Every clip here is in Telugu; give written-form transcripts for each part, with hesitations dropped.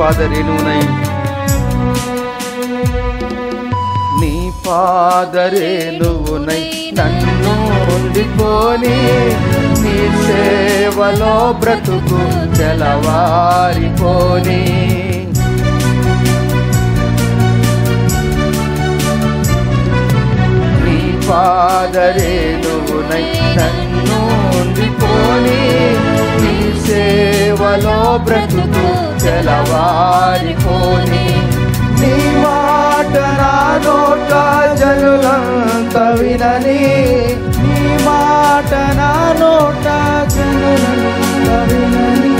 పాదరేణువునై నీ పాదరేణువునై నన్ను ఉండిపోని నీ సేవలో బ్రతుకు తెలవారిపోని నీ పాదరేణువునై నన్ను ఉండిపోని నీ సేవలో బ్రతుకు తెలవారిపోని నీ మాట నా నోట జనులంత వినని నీ మాట నా నోట జనులంత వినని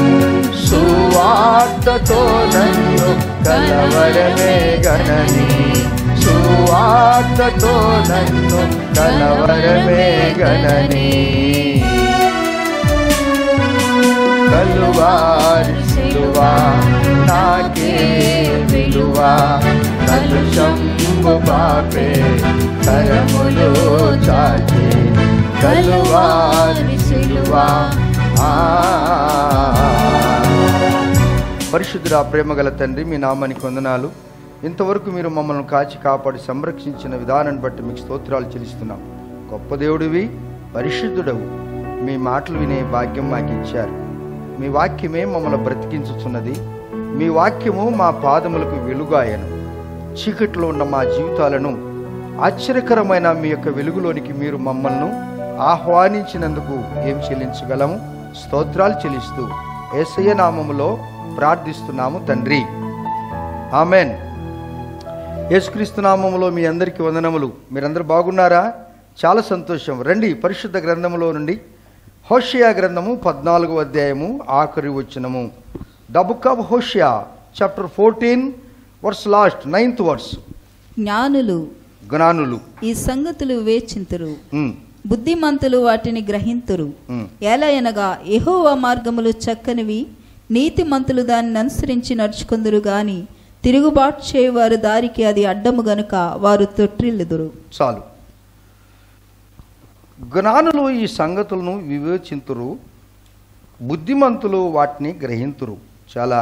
సువార్తతో నన్ను కలవరమే గనని సువార్తతో నన్ను కలవరమే గనని కలువారి సిలువా నాకే విలువా కలుషంబు బాపే కరములు చాచే కలువారి సిలువా. పరిశుద్ధుడా ప్రేమగల తండ్రి, మీ నామానికి వందనాలు. ఇంతవరకు మీరు మమ్మల్ని కాచి కాపాడి సంరక్షించిన విధానాన్ని బట్టి మీకు స్తోత్రాలు చెల్లిస్తున్నాం. గొప్ప దేవుడివి, పరిశుద్ధుడవు. మీ మాటలు వినే భాగ్యం మాకు ఇచ్చారు. మీ వాక్యమే మమ్మల్ని బ్రతికించుచున్నది. మీ వాక్యము మా పాదములకు వెలుగాయను. చీకట్లో ఉన్న మా జీవితాలను ఆశ్చర్యకరమైన మీ యొక్క వెలుగులోనికి మీరు మమ్మల్ని ఆహ్వానించినందుకు ఏం చెల్లించగలము? స్తోత్రాలు చెల్లిస్తూ యేసయ్య నామములో ప్రార్థిస్తున్నాము తండ్రి, ఆమెన్. యేసుక్రీస్తు నామములో మీ అందరికీ వందనములు. మీరందరూ బాగున్నారా? చాలా సంతోషం. రండి, పరిశుద్ధ గ్రంథములో నుండి హోషేయ గ్రంథము 14వ అధ్యాయము ఆఖరి వచనము. The book of Hosea chapter 14 verse last 9th verse. జ్ఞానులు ఈ సంగతులు వివేచింతురు, బుద్ధిమంతులు వాటిని గ్రహింతురు. ఎలయనగా యెహోవా మార్గములు చక్కనివి, నీతిమంతులు దాన్ని అనుసరించి నడుచుకుందురు గాని తిరుగుబాటు చేయవారు దారికి అది అడ్డము గనుక వారు తొట్టిల్లుదురు. చాలు. జ్ఞానులు ఈ సంగతులను వివేచింతురు, బుద్ధిమంతులు వాటిని గ్రహింతురు. చాలా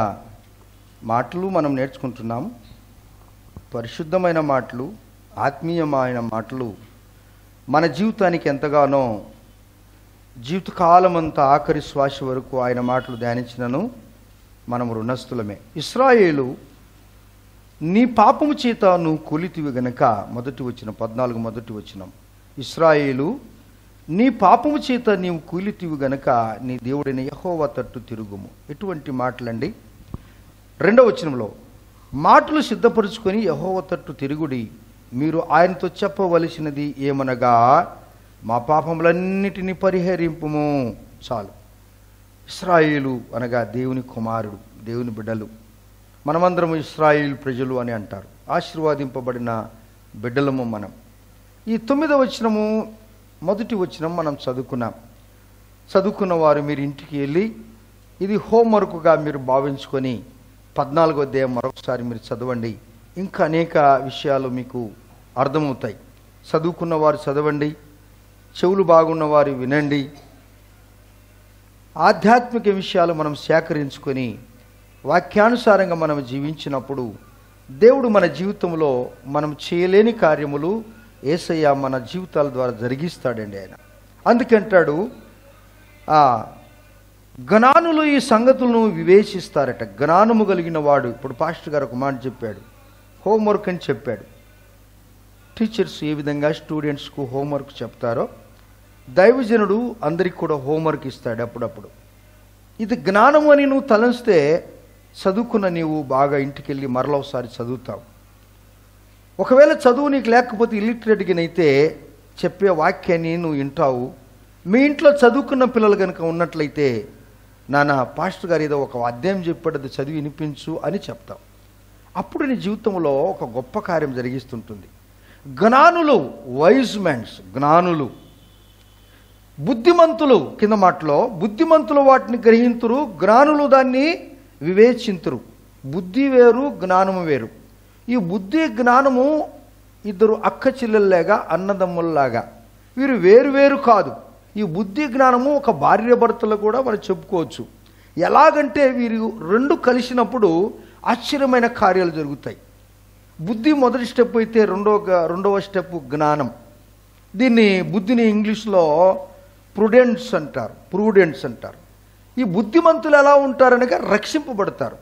మాటలు మనం నేర్చుకుంటున్నాం. పరిశుద్ధమైన మాటలు, ఆత్మీయమైన మాటలు మన జీవితానికి ఎంతగానో జీవితకాలం అంతా ఆఖరి శ్వాస వరకు ఆయన మాటలు ధ్యానించినను మనం రుణస్థులమే. ఇశ్రాయేలు నీ పాపము చేత నువ్వు కూలితివి గనక, మొదటి వచనం 14 మొదటి వచనం. ఇశ్రాయేలు నీ పాపము చేత నీవు కూలితివి గనక నీ దేవుడైన యెహోవా తట్టు తిరుగుము. ఎటువంటి మాటలండి? 2వ వచనంలో మాటలు సిద్ధపరుచుకొని యెహోవా తట్టు తిరుగుడి, మీరు ఆయనతో చెప్పవలసినది ఏమనగా మా పాపములన్నిటినీ పరిహరింపుము. చాలు. ఇశ్రాయేలు అనగా దేవుని కుమారుడు, దేవుని బిడ్డలు. మనమందరము ఇశ్రాయేలు ప్రజలు అని అంటారు. ఆశీర్వాదింపబడిన బిడ్డలము మనం. ఈ 9వ వచనము మొదటి వచనం మనం చదువుకున్న వారు మీరు ఇంటికి వెళ్ళి ఇది హోంవర్క్గా మీరు భావించుకొని 14వ అధ్యాయం మరొకసారి మీరు చదవండి. ఇంకా అనేక విషయాలు మీకు అర్థమవుతాయి. చదువుకున్న వారు చదవండి, చెవులు బాగున్న వారు వినండి. ఆధ్యాత్మిక విషయాలు మనం సేకరించుకొని వాక్యానుసారంగా మనం జీవించినప్పుడు దేవుడు మన జీవితంలో మనం చేయలేని కార్యములు యేసయ్య మన జీవితాల ద్వారా జరిగిస్తాడండి ఆయన. అందుకంటాడు, జ్ఞానులు ఈ సంగతులను వివేచిస్తారట. జ్ఞానము కలిగిన వాడు, ఇప్పుడు పాస్టర్ గారు ఒక మాట చెప్పాడు, హోంవర్క్ అని చెప్పాడు. టీచర్స్ ఏ విధంగా స్టూడెంట్స్కు హోంవర్క్ చెప్తారో దైవజనుడు అందరికి కూడా హోంవర్క్ ఇస్తాడు అప్పుడప్పుడు. ఇది జ్ఞానము అని నువ్వు తలంస్తే చదువుకున్న నీవు బాగా ఇంటికి వెళ్ళి మరలోసారి చదువుతావు. ఒకవేళ చదువు నీకు లేకపోతే ఇల్లిటరేట్గానైతే చెప్పే వాక్యాన్ని నువ్వు వింటావు. మీ ఇంట్లో చదువుకున్న పిల్లలు కనుక ఉన్నట్లయితే, నాన్న పాస్టర్ గారు ఏదో ఒక అధ్యాయం చెప్పాడు, అది చదివి వినిపించు అని చెప్తావు. అప్పుడు నీ జీవితంలో ఒక గొప్ప కార్యం జరిగిస్తుంటుంది. జ్ఞానులు, వైజ్ మ్యాన్స్, జ్ఞానులు. బుద్ధిమంతులు, కింద మాటలో బుద్ధిమంతులు వాటిని గ్రహింతురు, జ్ఞానులు దాన్ని వివేచింతురు. బుద్ధి వేరు, జ్ఞానము వేరు. ఈ బుద్ధి జ్ఞానము ఇద్దరు అక్క చెల్లెల్లాగా, అన్నదమ్ముల్లాగా. వీరు వేరు వేరు కాదు. ఈ బుద్ధి జ్ఞానము ఒక భార్య భర్తలు కూడా మనం చెప్పుకోవచ్చు. ఎలాగంటే వీరు రెండు కలిసినప్పుడు ఆశ్చర్యమైన కార్యాలు జరుగుతాయి. బుద్ధి మొదటి స్టెప్ అయితే రెండవ స్టెప్ జ్ఞానం. దీన్ని బుద్ధిని ఇంగ్లీష్లో ప్రూడెన్స్ అంటారు. ఈ బుద్ధిమంతులు ఎలా ఉంటారనగా రక్షింపబడతారు.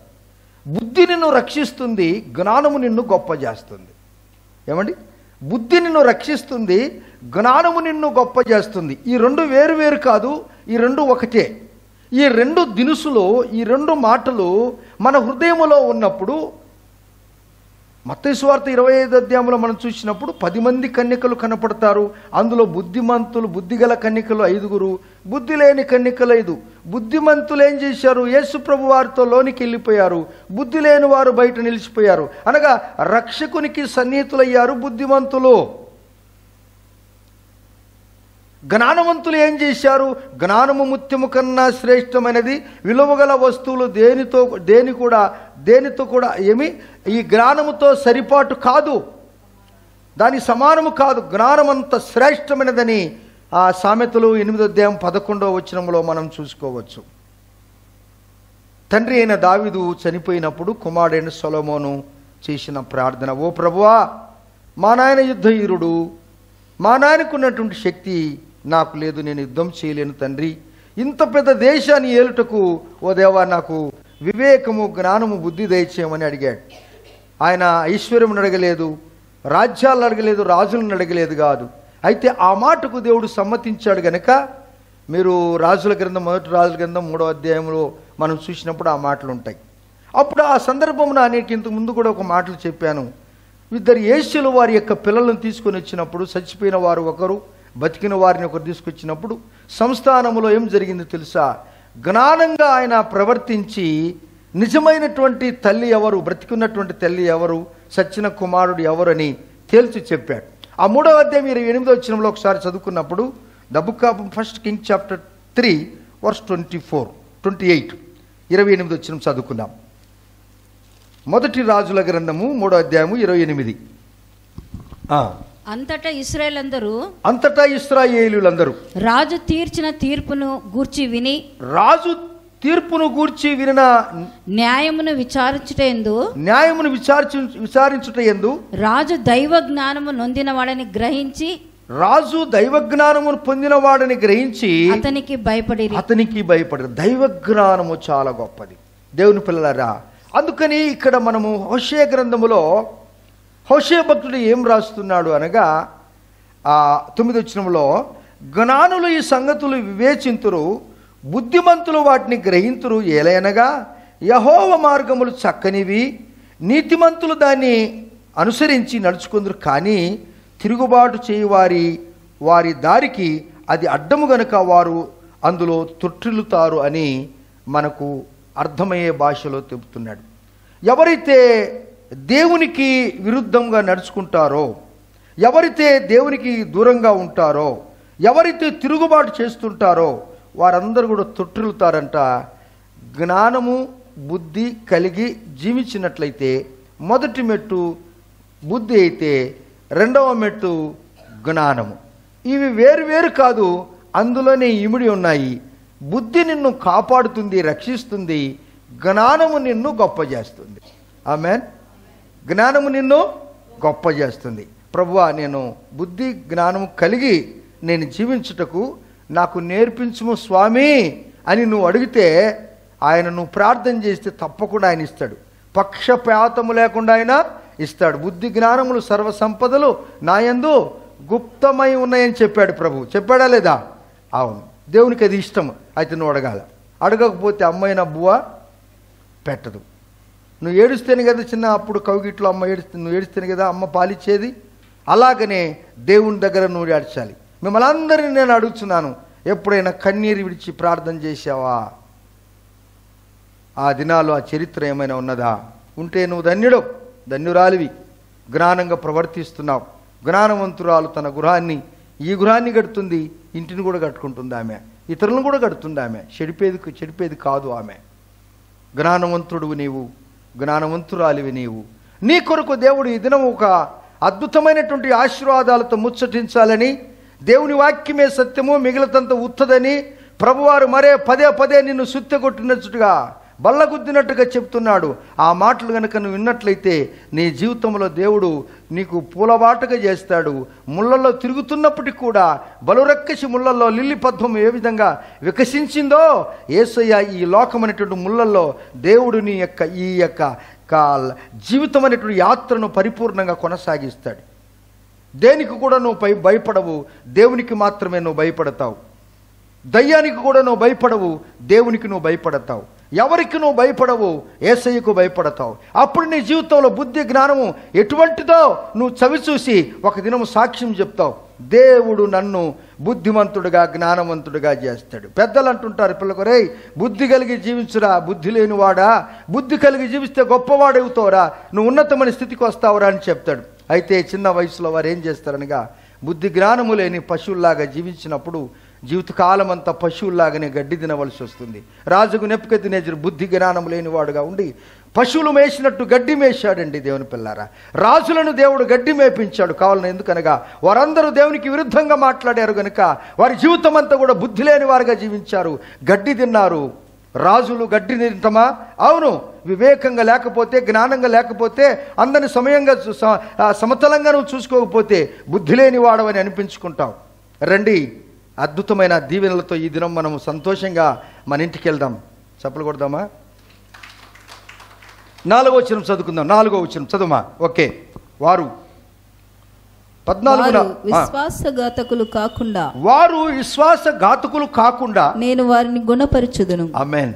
బుద్ధి నిన్ను రక్షిస్తుంది, జ్ఞానము నిన్ను గొప్ప చేస్తుంది. ఏమండి? బుద్ధి నిన్ను రక్షిస్తుంది, జ్ఞానము నిన్ను గొప్ప చేస్తుంది. ఈ రెండు వేరు కాదు, ఈ రెండు ఒకటే. ఈ రెండు దినుసులు, ఈ రెండు మాటలు మన హృదయములో ఉన్నప్పుడు, మత్తయి సువార్త 25వ అధ్యాయంలో మనం చూసినప్పుడు 10 మంది కన్యకలు కనపడతారు. అందులో బుద్ధిమంతులు, బుద్ధిగల కన్యకలు 5, బుద్ధి లేని కన్యకలు 5. బుద్ధిమంతులు ఏం చేశారు? యేసు ప్రభు వారితో లోనికి వెళ్ళిపోయారు. బుద్ధి లేని వారు బయట నిలిచిపోయారు. అనగా రక్షకునికి సన్నిహితులయ్యారు బుద్ధిమంతులు. జ్ఞానవంతులు ఏం చేశారు? జ్ఞానము ముత్యము కన్నా శ్రేష్టమైనది, విలువగల వస్తువులు దేనితో కూడా ఏమి ఈ జ్ఞానముతో సరిపాటు కాదు, దాని సమానము కాదు. జ్ఞానం అంత శ్రేష్టమైనదని ఆ సామెతలు 8వ అధ్యాయం 11వ వచనంలో మనం చూసుకోవచ్చు. తండ్రి అయిన దావీదు చనిపోయినప్పుడు కుమారుడైన సొలొమోను చేసిన ప్రార్థన, ఓ ప్రభువా, మా నాయన యుద్ధవీరుడు, మా నాయనకున్నటువంటి శక్తి నాకు లేదు, నేను యుద్ధం చేయలేను తండ్రి. ఇంత పెద్ద దేశాన్ని ఏలుటకు ఓ దేవా నాకు వివేకము, జ్ఞానము, బుద్ధి దయచేయమని అడిగాడు. ఆయన ఐశ్వర్యమును అడగలేదు, రాజ్యాలను అడగలేదు, రాజులను అడగలేదు కాదు. అయితే ఆ మాటకు దేవుడు సమ్మతించాడు గనక మీరు రాజుల గ్రంథం, మొదటి రాజుల గ్రంథం 3వ అధ్యాయంలో మనం చూసినప్పుడు ఆ మాటలు ఉంటాయి. అప్పుడు ఆ సందర్భంలో అనేక ఇంతకు ముందు కూడా ఒక మాటలు చెప్పాను. 2 యేష్యులు వారి యొక్క పిల్లలను తీసుకొని వచ్చినప్పుడు, చచ్చిపోయిన వారు ఒకరు, బతికిన వారిని ఒకరు తీసుకొచ్చినప్పుడు సంస్థానములో ఏం జరిగిందో తెలుసా? జ్ఞానంగా ఆయన ప్రవర్తించి నిజమైనటువంటి తల్లి ఎవరు, బ్రతికున్నటువంటి తల్లి ఎవరు, సచ్చిన కుమారుడు ఎవరని తేల్చి చెప్పాడు. ఆ 3వ అధ్యాయం 28వ వచనంలో ఒకసారి చదువుకున్నప్పుడు, the book of 1 king chapter 3 verse 28 28వ వచనం చదువుకుందాం. మొదటి రాజుల గ్రంథము 3వ అధ్యాయము 28. అంతటా ఇశ్రాయేలీయులందరూ రాజు తీర్చిన తీర్పును గూర్చి విని, రాజు తీర్పును గూర్చి వినిన న్యాయమును విచారించుట యందు రాజు దైవ జ్ఞానము నొందిన వాడని గ్రహించి, రాజు దైవజ్ఞానమును పొందినవాడని గ్రహించి అతనికి భయపడి. దైవజ్ఞానము చాలా గొప్పది దేవుని పిల్లలారా. అందుకని ఇక్కడ మనము హోషేయ గ్రంథములో హోషేయ భక్తుడు ఏం రాస్తున్నాడు అనగా 9వ వచనంలో, జ్ఞానులు ఈ సంగతులు వివేచింతురు, బుద్ధిమంతులు వాటిని గ్రహింతురు. ఏలయనగా యెహోవా మార్గములు చక్కనివి, నీతిమంతులు దాన్ని అనుసరించి నడుచుకుందరు. కానీ తిరుగుబాటు చేయి వారి దారికి అది అడ్డము గనుక వారు అందులో తొట్టిల్లుతారు అని మనకు అర్థమయ్యే భాషలో చెబుతున్నాడు. ఎవరైతే దేవునికి విరుద్ధంగా నడుచుకుంటారో, ఎవరైతే దేవునికి దూరంగా ఉంటారో, ఎవరైతే తిరుగుబాటు చేస్తుంటారో వారందరూ కూడా తొట్టిల్లుతారంట. జ్ఞానము, బుద్ధి కలిగి జీవించినట్లయితే మొదటి మెట్టు బుద్ధి అయితే, రెండవ మెట్టు జ్ఞానము. ఇవి వేరు కాదు, అందులోనే ఇమిడి ఉన్నాయి. బుద్ధి నిన్ను కాపాడుతుంది, రక్షిస్తుంది. జ్ఞానము నిన్ను గొప్ప చేస్తుంది. ఆమేన్. జ్ఞానము నిన్ను గొప్ప చేస్తుంది. ప్రభువా, నేను బుద్ధి జ్ఞానము కలిగి నేను జీవించుటకు నాకు నేర్పించుము స్వామి అని నువ్వు అడిగితే, ఆయన నువ్వు ప్రార్థన చేస్తే తప్పకుండా ఆయన ఇస్తాడు. పక్షపాతము లేకుండా ఆయన ఇస్తాడు. బుద్ధి జ్ఞానములు సర్వసంపదలు నాయందు గుప్తమై ఉన్నాయని చెప్పాడు ప్రభు. చెప్పాడా లేదా? అవును. దేవునికి అది ఇష్టం. అయితే నువ్వు అడగాల. అడగకపోతే అమ్మాయిన బువ్వ పెట్టదు. నువ్వు ఏడుస్తేనే కదా అప్పుడు కౌగిట్లో అమ్మ నువ్వు ఏడుస్తేనే కదా అమ్మ పాలిచ్చేది. అలాగనే దేవుని దగ్గర నువ్వు ఏడ్చాలి. మిమ్మల్ని అందరినీ నేను అడుగుతున్నాను, ఎప్పుడైనా కన్నీరు విడిచి ప్రార్థన చేశావా? ఆ దినాలు ఆ చరిత్ర ఏమైనా ఉన్నదా? ఉంటే నువ్వు ధన్యురాలివి. జ్ఞానంగా ప్రవర్తిస్తున్నావు. జ్ఞానవంతురాలు తన గృహాన్ని, ఈ గృహాన్ని కడుతుంది, ఇంటిని కూడా కట్టుకుంటుంది ఆమె, ఇతరులను కూడా కడుతుంది ఆమె. చెడిపేది కాదు ఆమె. జ్ఞానవంతుడు నీవు, జ్ఞానవంతురాలివి నీవు. నీ కొరకు దేవుడు ఈ దినం ఒక అద్భుతమైనటువంటి ఆశీర్వాదాలతో ముచ్చటించాలని, దేవుని వాక్యమే సత్యము, మిగిలితంత ఉత్తదని ప్రభువారు మరే పదే నిన్ను సుత్తెగొట్టినట్టుగా బల్లగుద్దినట్టుగా చెప్తున్నాడు. ఆ మాటలు కనుక నువ్వు విన్నట్లయితే నీ జీవితంలో దేవుడు నీకు పూలబాటగా చేస్తాడు. ముళ్ళల్లో తిరుగుతున్నప్పటికీ కూడా బలురక్కసి ముళ్ళల్లో లిల్లీ పద్మం ఏ విధంగా వికసించిందో యేసయ్య ఈ లోకం అనేటువంటి ముళ్ళల్లో దేవుడు నీ ఈ జీవితం అనేటువంటి యాత్రను పరిపూర్ణంగా కొనసాగిస్తాడు. దేనికి కూడా నువ్వు భయపడవు, దేవునికి మాత్రమే నువ్వు భయపడతావు. దయ్యానికి కూడా నువ్వు భయపడవు, దేవునికి నువ్వు భయపడతావు. ఎవరికి నువ్వు భయపడవు, యేసయ్యకు భయపడతావు. అప్పుడు నీ జీవితంలో బుద్ధి జ్ఞానము ఎటువంటిదో నువ్వు చవి చూసి ఒక దినము సాక్ష్యం చెప్తావు. దేవుడు నన్ను బుద్ధిమంతుడుగా జ్ఞానవంతుడిగా చేస్తాడు. పెద్దలు అంటుంటారు పిల్లలకు, రే బుద్ధి కలిగి జీవించురా, బుద్ధి లేనివాడా, బుద్ధి కలిగి జీవిస్తే గొప్పవాడవుతావురా, నువ్వు ఉన్నతమైన స్థితికి వస్తావురా అని చెప్తాడు. అయితే చిన్న వయసులో వారు ఏం చేస్తారనగా బుద్ధి జ్ఞానము లేని పశువుల్లాగా జీవించినప్పుడు జీవితకాలం అంతా పశువుల్లాగానే గడ్డి తినవలసి వస్తుంది. రాజుకు నెబుకద్నెజరు బుద్ధి జ్ఞానం లేనివాడుగా ఉండి పశువులు మేసినట్టు గడ్డి మేశాడండి. దేవుని పిల్లారా, రాజులను దేవుడు గడ్డి మేపించాడు కావాలని. ఎందుకనగా వారందరూ దేవునికి విరుద్ధంగా మాట్లాడారు కనుక వారి జీవితం అంతా కూడా బుద్ధి లేని వారుగా జీవించారు, గడ్డి తిన్నారు. రాజులు గడ్డి తింటామా? అవును. వివేకంగా లేకపోతే, జ్ఞానంగా లేకపోతే, అందరిని సమయంగా సమతలంగా నువ్వు చూసుకోకపోతే బుద్ధి లేని వాడవని అనిపించుకుంటావు. రండి, అద్భుతమైన దీవెనలతో ఈ దినం మనం సంతోషంగా మన ఇంటికి వెళ్దాం. చప్పలు కొడదామా? 4వ వచనం చదువుకుందాం. 4వ వచనం చదువుమా. ఓకే. వారు 14 విశ్వాసఘాతకులు కాకుండా, వారు విశ్వాసఘాతకులు కాకుండా నేను వారిని గుణపరచుదును. ఆమేన్.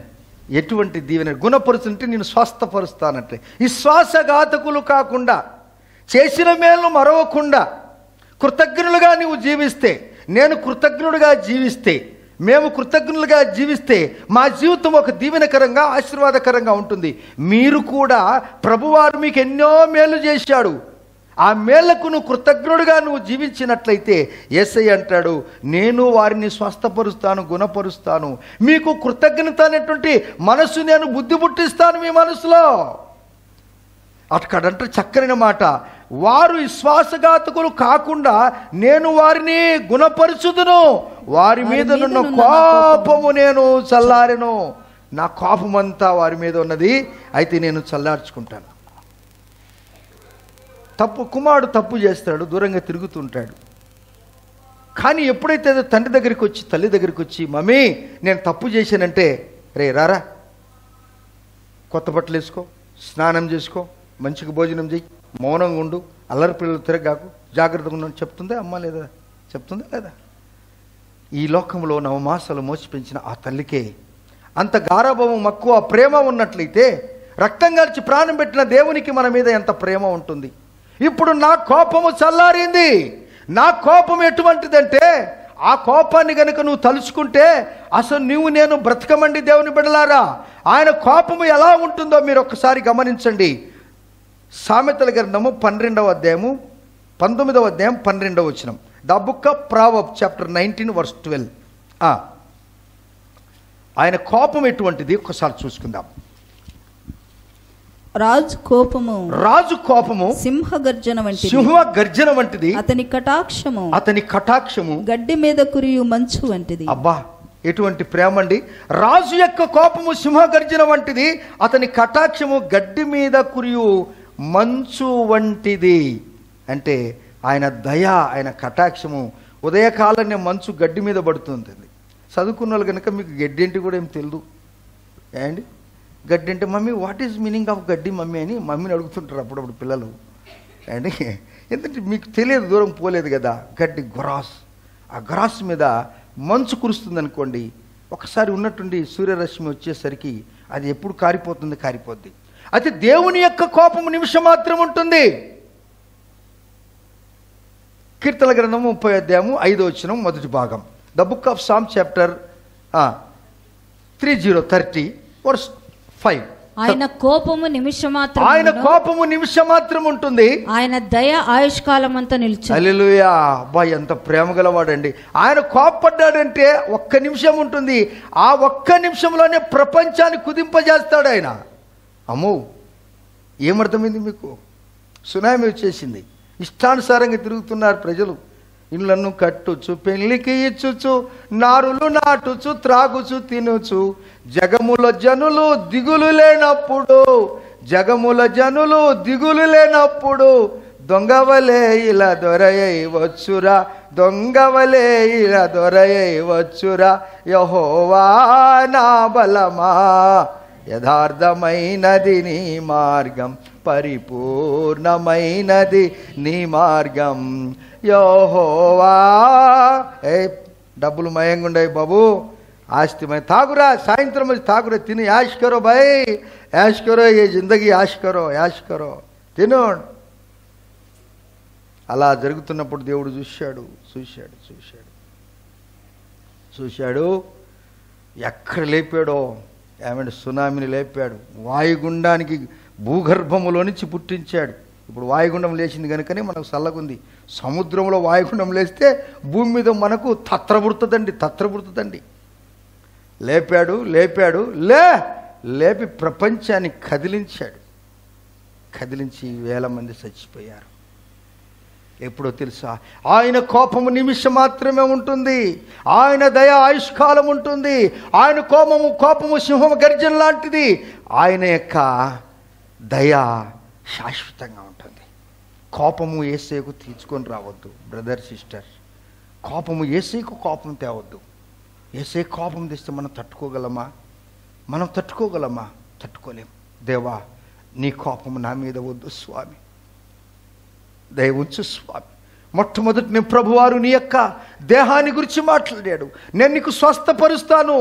ఎటువంటి దీవెన! గుణపరుచుంటే నేను స్వస్థపరుస్తానంటే. విశ్వాసఘాతకులు కాకుండా, చేసిన మేలు మరవకుండా, కృతజ్ఞులుగా నీవు జీవిస్తే, నేను కృతజ్ఞుడిగా జీవిస్తే, మేము కృతజ్ఞులుగా జీవిస్తే మా జీవితం ఒక దీవెనకరంగా ఆశీర్వాదకరంగా ఉంటుంది. మీరు కూడా ప్రభువారు మీకు ఎన్నో మేలు చేశాడు. ఆ మేళ్లకు నువ్వు కృతజ్ఞుడిగా నువ్వు జీవించినట్లయితే యేసయ్య అంటాడు, నేను వారిని స్వస్థపరుస్తాను, గుణపరుస్తాను. మీకు కృతజ్ఞత అనేటువంటి మనసు నేను బుద్ధి పుట్టిస్తాను మీ మనసులో. అక్కడంటే చక్కని మాట. వారు విశ్వాసఘాతకులు కాకుండా నేను వారిని గుణపరుచుదును, వారి మీద నున్న కోపము నేను చల్లారెను. నా కోపమంతా వారి మీద ఉన్నది, అయితే నేను చల్లార్చుకుంటాను. కుమారుడు తప్పు చేస్తాడు, దూరంగా తిరుగుతుంటాడు. కానీ ఎప్పుడైతే తండ్రి దగ్గరికి వచ్చి, తల్లి దగ్గరికి వచ్చి, మమ్మీ నేను తప్పు చేశానంటే, రే రారా, కొత్త బట్టలు వేసుకో, స్నానం చేసుకో, మంచిగా భోజనం చేయి, మౌనంగా ఉండు, అల్లరి పిల్లలు తిరగాకు, జాగ్రత్తగా ఉండని చెప్తుందా అమ్మ? లేదా? చెప్తుందా లేదా? ఈ లోకంలో 9 మాసాలు మోసి పెంచిన ఆ తల్లికే అంత గారాభము, మక్కువ, ప్రేమ ఉన్నట్లయితే రక్తం గాల్చి ప్రాణం పెట్టిన దేవునికి మన మీద ఎంత ప్రేమ ఉంటుంది. ఇప్పుడు నా కోపము చల్లారింది. నా కోపం ఎటువంటిదంటే, ఆ కోపాన్ని కనుక నువ్వు తలుచుకుంటే అసలు నేను బ్రతకమండి. దేవుని బిడ్డలారా, ఆయన కోపము ఎలా ఉంటుందో మీరు ఒక్కసారి గమనించండి. సామెతల గ్రంథము 12వ అధ్యాయము 19వ అధ్యాయం 12వ వచనం. The book of proverbs chapter 19 verse 12. ఆయన కోపం ఎటువంటిది ఒక్కసారి చూసుకుందాం. రాజు కోపము సింహగర్జన వంటిది, అతని కటాక్షము గడ్డి మీద కురియు మంచు వంటిది. అబ్బా, ఎటువంటి ప్రేమ అండి! రాజు యొక్క కోపము సింహగర్జన వంటిది, అతని కటాక్షము గడ్డి మీద కురియు మంచు వంటిది. అంటే ఆయన దయ, ఆయన కటాక్షము ఉదయకాలనే మంచు గడ్డి మీద పడుతుంది. చదువుకున్న వాళ్ళు కనుక మీకు గడ్డి ఏంటి కూడా ఏం తెలియదు ఏండి. గడ్డి అంటే, mummy what is meaning of గడ్డి మమ్మీ అని మమ్మీని అడుగుతుంటారు అప్పుడప్పుడు పిల్లలు అండి. ఎందుకంటే మీకు తెలియదు, దూరం పోలేదు కదా. గడ్డి గ్రాస్, ఆ గ్రాస్ మీద మంచు కురుస్తుంది అనుకోండి, ఒకసారి ఉన్నట్టుండి సూర్యరశ్మి వచ్చేసరికి అది ఎప్పుడు కారిపోద్ది. అయితే దేవుని యొక్క కోపము నిమిషం మాత్రం ఉంటుంది. కీర్తన గ్రంథము 30వ అధ్యాయము 5వ వచనం మొదటి భాగం. The book of psalm chapter 30 verse 5. ఆయన కోపము నిమిషం మాత్రం ఉంటుంది, ఆయన దయ ఆయుష్కాలం అంతా నిలిచి. హల్లెలూయా! అబ్బా, ఎంత ప్రేమ గలవాడండి. ఆయన కోపపడ్డాడంటే 1 నిమిషం ఉంటుంది. ఆ 1 నిమిషంలోనే ప్రపంచాన్ని కుదింపజేస్తాడు ఆయన. అమ్మో, ఏమర్థమైంది మీకు? సునామీ వచ్చేసింది, ఇష్టానుసారంగా తిరుగుతున్నారు ప్రజలు. ఇళ్లను కట్టుచు, పెళ్లికి ఇచ్చుచు, నారులు నాటుచు, త్రాగుచు, తినుచు, జగముల జనులు దిగులు లేనప్పుడు దొంగవలే ఇలా దొరయవచ్చురా, దొంగవలే ఇలా దొరయవచ్చురా. యెహోవా నా బలమా, యథార్థమైనది నీ మార్గం, పరిపూర్ణమైనది నీ మార్గం. యెహోవా. డబ్బులు మయంగా ఉండవు బాబు, ఆస్తిమయ. తాగురా, సాయంత్రం వచ్చి తాగురా, తిని యాష్ కరో భాయ్, యాష్ కరో, ఏ జిందగీ యాష్ కరో, తిను. అలా జరుగుతున్నప్పుడు దేవుడు చూశాడు. ఎక్కడ లేపాడో, ఏమంటే సునామీని లేపాడు, వాయుగుండానికి భూగర్భములో నుంచి పుట్టించాడు. ఇప్పుడు వాయుగుండం లేచింది కనుకనే మనకు చల్లగుంది. సముద్రంలో వాయుగుండం లేస్తే భూమి మీద మనకు తత్రబుడుతుందండి. లేపాడు, లేపి ప్రపంచాన్ని కదిలించి వేల మంది చచ్చిపోయారు. ఎప్పుడో తెలుసా? ఆయన కోపము నిమిషం మాత్రమే ఉంటుంది, ఆయన దయ ఆయుష్కాలం ఉంటుంది. ఆయన కోపము సింహం గర్జన లాంటిది, ఆయన యొక్క దయ శాశ్వతంగా ఉంటుంది. కోపము యేసేకు తీర్చుకొని రావద్దు బ్రదర్ సిస్టర్. కోపము యేసేకు కోపం తేవద్దు. యేసే కోపం తెస్తే మనం తట్టుకోగలమా? తట్టుకోలేం. దేవా, నీ కోపము నా మీద వద్దు స్వామి, దయ ఉంచు స్వామి. మొట్టమొదటి నేను ప్రభువారు నీ యొక్క దేహాన్ని గురించి మాట్లాడాడు. నేను నీకు స్వస్థపరుస్తాను,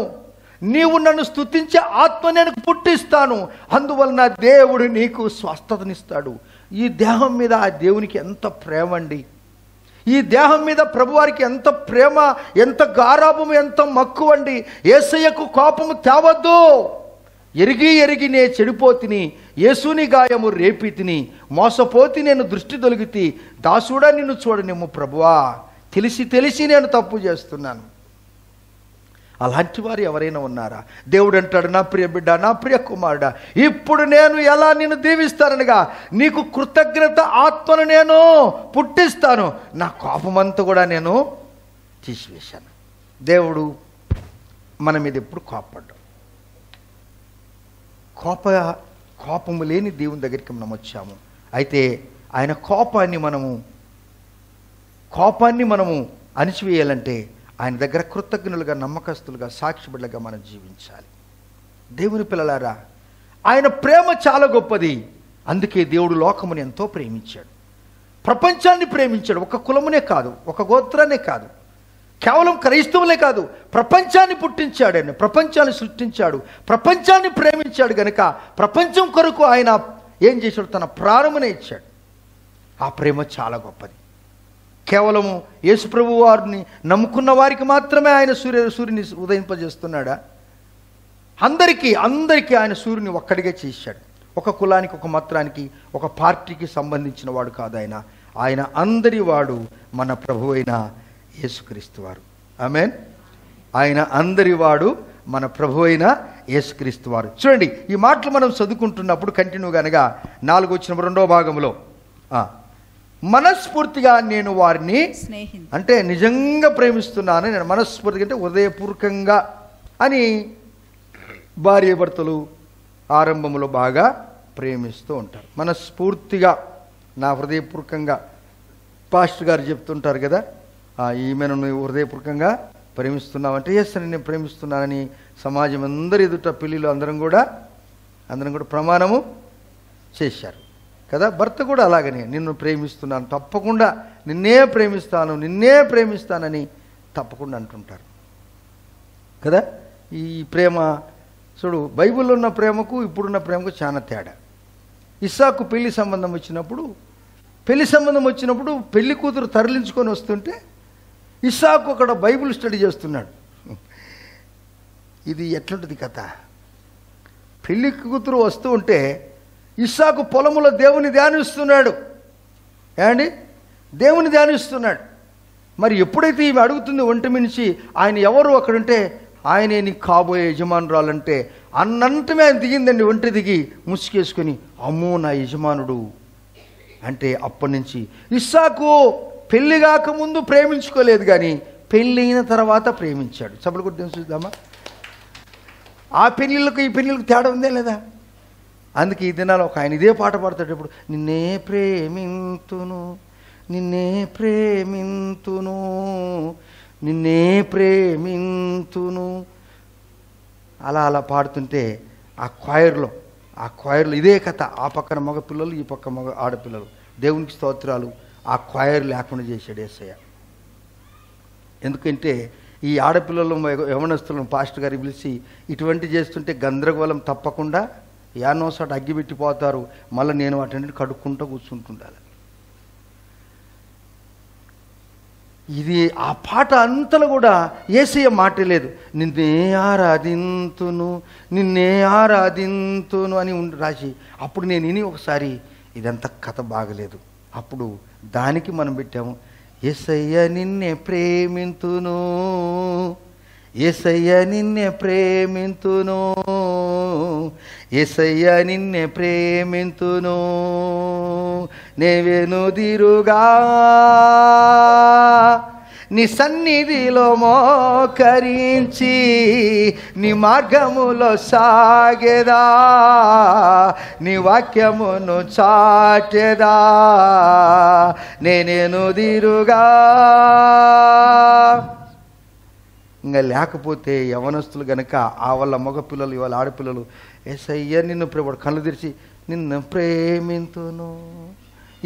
నీవు నన్ను స్తుతించే ఆత్మ నేను పుట్టిస్తాను, అందువలన దేవుడు నీకు స్వస్థతనిస్తాడు. ఈ దేహం మీద ఆ దేవునికి ఎంత ప్రేమ అండి! ఈ దేహం మీద ప్రభువారికి ఎంత ప్రేమ, ఎంత గారాభము, ఎంత మక్కువ అండి! యేసయ్యకు కోపము తేవద్దు. ఎరిగి నే చెడిపోతిని, యేసుని గాయము రేపితిని, మోసపోతి నేను దృష్టి తొలగితి, దాసుడా నిన్ను చూడనేమో ప్రభువా, తెలిసి నేను తప్పు చేస్తున్నాను. అలాంటి వారు ఎవరైనా ఉన్నారా? దేవుడు అంటాడు, నా ప్రియ బిడ్డ, నా ప్రియ కుమారుడా, ఇప్పుడు నేను ఎలా నిన్ను దీవిస్తాననగా నీకు కృతజ్ఞత ఆత్మను నేను పుట్టిస్తాను, నా కోపమంతా కూడా నేను తీసివేశాను. దేవుడు మన మీద ఎప్పుడు కోపడ్డాడు. కోపము లేని దేవుని దగ్గరికి మనం వచ్చాము. అయితే ఆయన కోపాన్ని మనము అణిచివేయాలంటే ఆయన దగ్గర కృతజ్ఞులుగా, నమ్మకస్తులుగా, సాక్షిబిడ్డలుగా మనం జీవించాలి. దేవుని పిల్లలారా, ఆయన ప్రేమ చాలా గొప్పది. అందుకే దేవుడు లోకముని ఎంతో ప్రేమించాడు, ప్రపంచాన్ని ప్రేమించాడు. ఒక కులమునే కాదు, ఒక గోత్రాన్నే కాదు, కేవలం క్రైస్తవులే కాదు, ప్రపంచాన్ని పుట్టించాడు. ఆయన ప్రపంచాన్ని సృష్టించాడు, ప్రపంచాన్ని ప్రేమించాడు గనుక ప్రపంచం కొరకు ఆయన ఏం చేశాడు? తన ప్రాణమునే ఇచ్చాడు. ఆ ప్రేమ చాలా గొప్పది. కేవలము యేసుప్రభు వారిని నమ్ముకున్న వారికి మాత్రమే ఆయన సూర్యుని ఉదయింపజేస్తున్నాడా? అందరికీ ఆయన సూర్యుని ఒక్కడిగా చేశాడు. ఒక కులానికి, ఒక మతానికి, ఒక పార్టీకి సంబంధించిన వాడు కాదు ఆయన అందరి వాడు మన ప్రభు అయిన యేసుక్రీస్తు వారు. ఆమేన్. ఆయన అందరి వాడు మన ప్రభు అయిన యేసుక్రీస్తు వారు. చూడండి, ఈ మాటలు మనం చదువుకుంటున్నప్పుడు కంటిన్యూగా అనగా 4వ వచనం 2వ భాగంలో మనస్ఫూర్తిగా నేను వారిని అంటే నిజంగా ప్రేమిస్తున్నాను, నేను మనస్ఫూర్తిగా అంటే హృదయపూర్వకంగా అని భార్య భర్తలు ఆరంభంలో బాగా ప్రేమిస్తూ ఉంటారు. మనస్ఫూర్తిగా, నా హృదయపూర్వకంగా. పాస్టర్ గారు చెప్తుంటారు కదా, ఈమెను నువ్వు హృదయపూర్వకంగా ప్రేమిస్తున్నావంటే ఎస్ అని నేను ప్రేమిస్తున్నానని సమాజం అందరి ఎదుట పెళ్ళిలో అందరం కూడా ప్రమాణము చేశారు కదా. భర్త కూడా అలాగనే, నిన్ను ప్రేమిస్తున్నాను, తప్పకుండా నిన్నే ప్రేమిస్తానని తప్పకుండా అంటుంటారు కదా. ఈ ప్రేమ చూడు, బైబిల్లో ఉన్న ప్రేమకు ఇప్పుడున్న ప్రేమకు చాలా తేడా. ఇస్సాకు పెళ్లి సంబంధం వచ్చినప్పుడు పెళ్లి కూతురు తరలించుకొని వస్తుంటే ఇస్సాకు అక్కడ బైబిల్ స్టడీ చేస్తున్నాడు. ఇది ఎట్లుంటుంది కథ? పెళ్లి కూతురు వస్తూ ఉంటే ఇస్సాకు పొలములో దేవుని ధ్యానిస్తున్నాడు. దేవుని ధ్యానిస్తున్నాడు. మరి ఎప్పుడైతే ఈమె అడుగుతుంది ఒంటి మించి ఆయన ఎవరు అక్కడుంటే, ఆయనే నీకు కాబోయే యజమానురాలంటే అన్నంతమే ఆయన దిగిందండి. ఒంటి దిగి ముసుకేసుకొని, అమ్మో నా యజమానుడు అంటే అప్పటి నుంచి ఇస్సాకు పెళ్లి కాకముందు ప్రేమించుకోలేదు, కానీ పెళ్ళైన తర్వాత ప్రేమించాడు. చప్పలు కొట్టి చూద్దామా? ఆ పెళ్ళిళ్ళకు ఈ పెళ్ళిళ్ళకు తేడా ఉందే లేదా? అందుకే ఈ దినాలు ఒక ఆయన ఇదే పాట పాడతాడు, నిన్నే ప్రేమింతును, నిన్నే ప్రేమింతును, నిన్నే ప్రేమింతును అలా అలా పాడుతుంటే ఆ క్వైర్లో ఇదే కథ. ఆ పక్కన మగ పిల్లలు, ఈ పక్క మగ ఆడపిల్లలు. దేవునికి స్తోత్రాలు. ఆ క్వైర్ లేకుండా చేశాడు యేసయ్య. ఎందుకంటే ఈ ఆడపిల్లలు యవనస్తులను పాస్టర్ గారు పిలిచి ఇటువంటి చేస్తుంటే గందరగోళం తప్పకుండా యానోసాట అగ్గిపెట్టిపోతారు. మళ్ళీ నేను వాటిని కడుక్కుంటూ కూర్చుంటుండాలి. ఇది ఆ పాట అంతలో కూడా యేసయ్య మాట లేదు. నిన్నే ఆరాధింతును, నిన్నే ఆరాధింతును అని రాసి అప్పుడు నేను విని ఒకసారి ఇదంతా కథ బాగలేదు. అప్పుడు దానికి మనం పెట్టాము, యేసయ్య నిన్నే ప్రేమింతును, యేసయ్య నిన్నే ప్రేమింతును, యేసయ్య నిన్నే ప్రేమింతును, నేవెనుదిరుగా నీ సన్నిధిలో మోకరించి నీ మార్గములో సాగేదా, నీ వాక్యమును చాటెదా, నేనెనుదిరుగా. ఇంకా లేకపోతే యవనస్తులు గనక ఆ వాళ్ళ మగపిల్లలు ఇవాళ ఆడపిల్లలు యేసయ్య నిన్ను కళ్ళు తెరిచి నిన్ను ప్రేమింతును,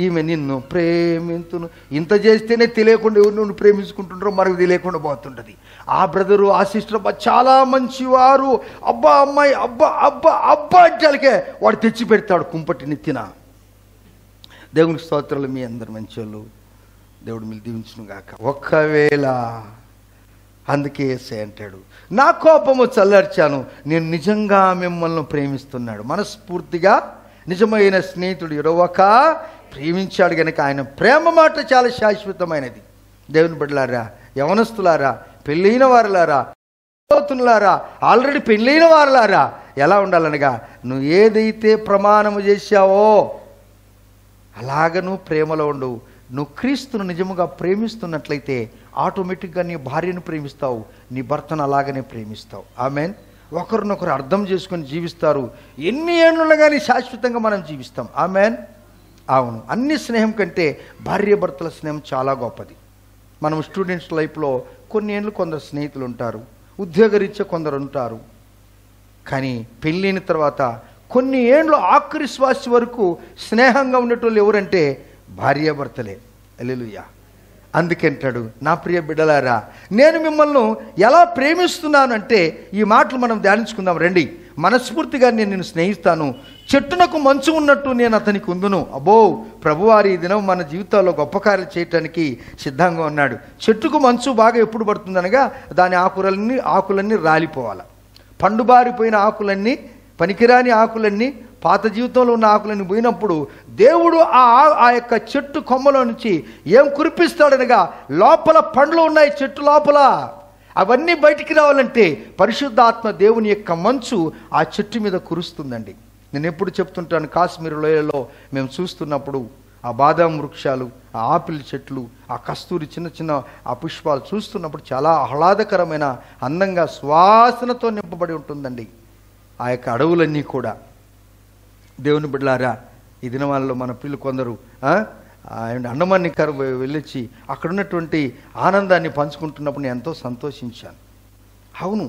ఈమె నిన్ను ప్రేమింతును, ఇంత చేస్తేనే తెలియకుండా ఎవరు నువ్వు ప్రేమించుకుంటుంటారో మనకు తెలియకుండా పోతుంటుంది. ఆ బ్రదరు ఆ సిస్టర్ చాలా మంచివారు, అబ్బా అమ్మాయి అబ్బా అబ్బా అబ్బా అంటాలకే వాడు తెచ్చి పెడతాడు కుంపటి నెత్తిన. దేవునికి స్తోత్రాలు. మీ అందరు మంచోళ్ళు, దేవుడు మీరు దీవించును గాక. ఒక్కవేళ అందుకే యేసయ్య అంటాడు, నా కోపము చల్లార్చాను, నేను నిజంగా మిమ్మల్ని ప్రేమిస్తున్నాడు. మనస్ఫూర్తిగా నిజమైన స్నేహితుడు ఎరువక ప్రేమించాడు గనక ఆయన ప్రేమ మాట చాలా శాశ్వతమైనది. దేవుని బిడ్డలారా, యవనస్తులారా, పెళ్ళైన వారులారా, యువతులారా, ఆల్రెడీ పెళ్ళైన వారులారా ఎలా ఉండాలనగా, నువ్వు ఏదైతే ప్రమాణము చేశావో అలాగ నువ్వు ప్రేమలో ఉండు. నువ్వు క్రీస్తును నిజముగా ప్రేమిస్తున్నట్లయితే ఆటోమేటిక్గా నీ భార్యను ప్రేమిస్తావు, నీ భర్తను అలాగనే ప్రేమిస్తావు. ఆమెన్. ఒకరినొకరు అర్థం చేసుకొని జీవిస్తారు. ఎన్ని ఏళ్ళున్నా కానీ శాశ్వతంగా మనం జీవిస్తాం. ఆమెన్. అవును, అన్ని స్నేహం కంటే భార్య భర్తల స్నేహం చాలా గొప్పది. మనం స్టూడెంట్స్ లైఫ్లో కొన్ని ఏళ్ళు కొందరు స్నేహితులు ఉంటారు, ఉద్యోగరీత్యా కొందరు ఉంటారు. కానీ పెళ్ళైన తర్వాత కొన్ని ఏళ్ళు ఆఖరి శ్వాస వరకు స్నేహంగా ఉండేటోళ్ళు ఎవరంటే భార్యాభర్తలే. హల్లెలూయా. అందుకంటాడు, నా ప్రియ బిడ్డలారా, నేను మిమ్మల్ని ఎలా ప్రేమిస్తున్నానంటే ఈ మాటలు మనం ధ్యానించుకుందాం రండి. మనస్ఫూర్తిగా నేను నిన్ను స్నేహిస్తాను, చెట్టునకు మంచు ఉన్నట్టు నేను అతనికి ఉందును. అబ్బో, ప్రభువారి ఈ దినం మన జీవితాల్లో గొప్ప కార్యాలు చేయటానికి సిద్ధంగా ఉన్నాడు. చెట్టుకు మంచు బాగా ఎప్పుడు పడుతుందనగా దాని ఆకులన్నీ రాలిపోవాలి. పండుబారిపోయిన ఆకులన్నీ, పనికిరాని ఆకులన్నీ, పాత జీవితంలో ఉన్న ఆకులన్నీ పోయినప్పుడు దేవుడు ఆ యొక్క చెట్టు కొమ్మలో నుంచి ఏం కురిపిస్తాడనగా, లోపల పండ్లు ఉన్నాయి చెట్టు లోపల, అవన్నీ బయటికి రావాలంటే పరిశుద్ధాత్మ దేవుని యొక్క మంచు ఆ చెట్టు మీద కురుస్తుందండి. నేను ఎప్పుడు చెప్తుంటాను, కాశ్మీర్ లోయలో మేము చూస్తున్నప్పుడు ఆ బాదాం వృక్షాలు, ఆ ఆపిల్ చెట్లు, ఆ కస్తూరి చిన్న చిన్న ఆ పుష్పాలు చూస్తున్నప్పుడు చాలా ఆహ్లాదకరమైన, అందంగా సువాసనతో నింపబడి ఉంటుందండి ఆ యొక్క అడవులన్నీ కూడా. దేవుని బిడ్డలారా, ఈ దినవాళ్ళలో మన పిల్లలు కొందరు అండమాన్ నిక్కర్ వెళ్ళొచ్చి అక్కడ ఉన్నటువంటి ఆనందాన్ని పంచుకుంటున్నప్పుడు నేను ఎంతో సంతోషించాను. అవును,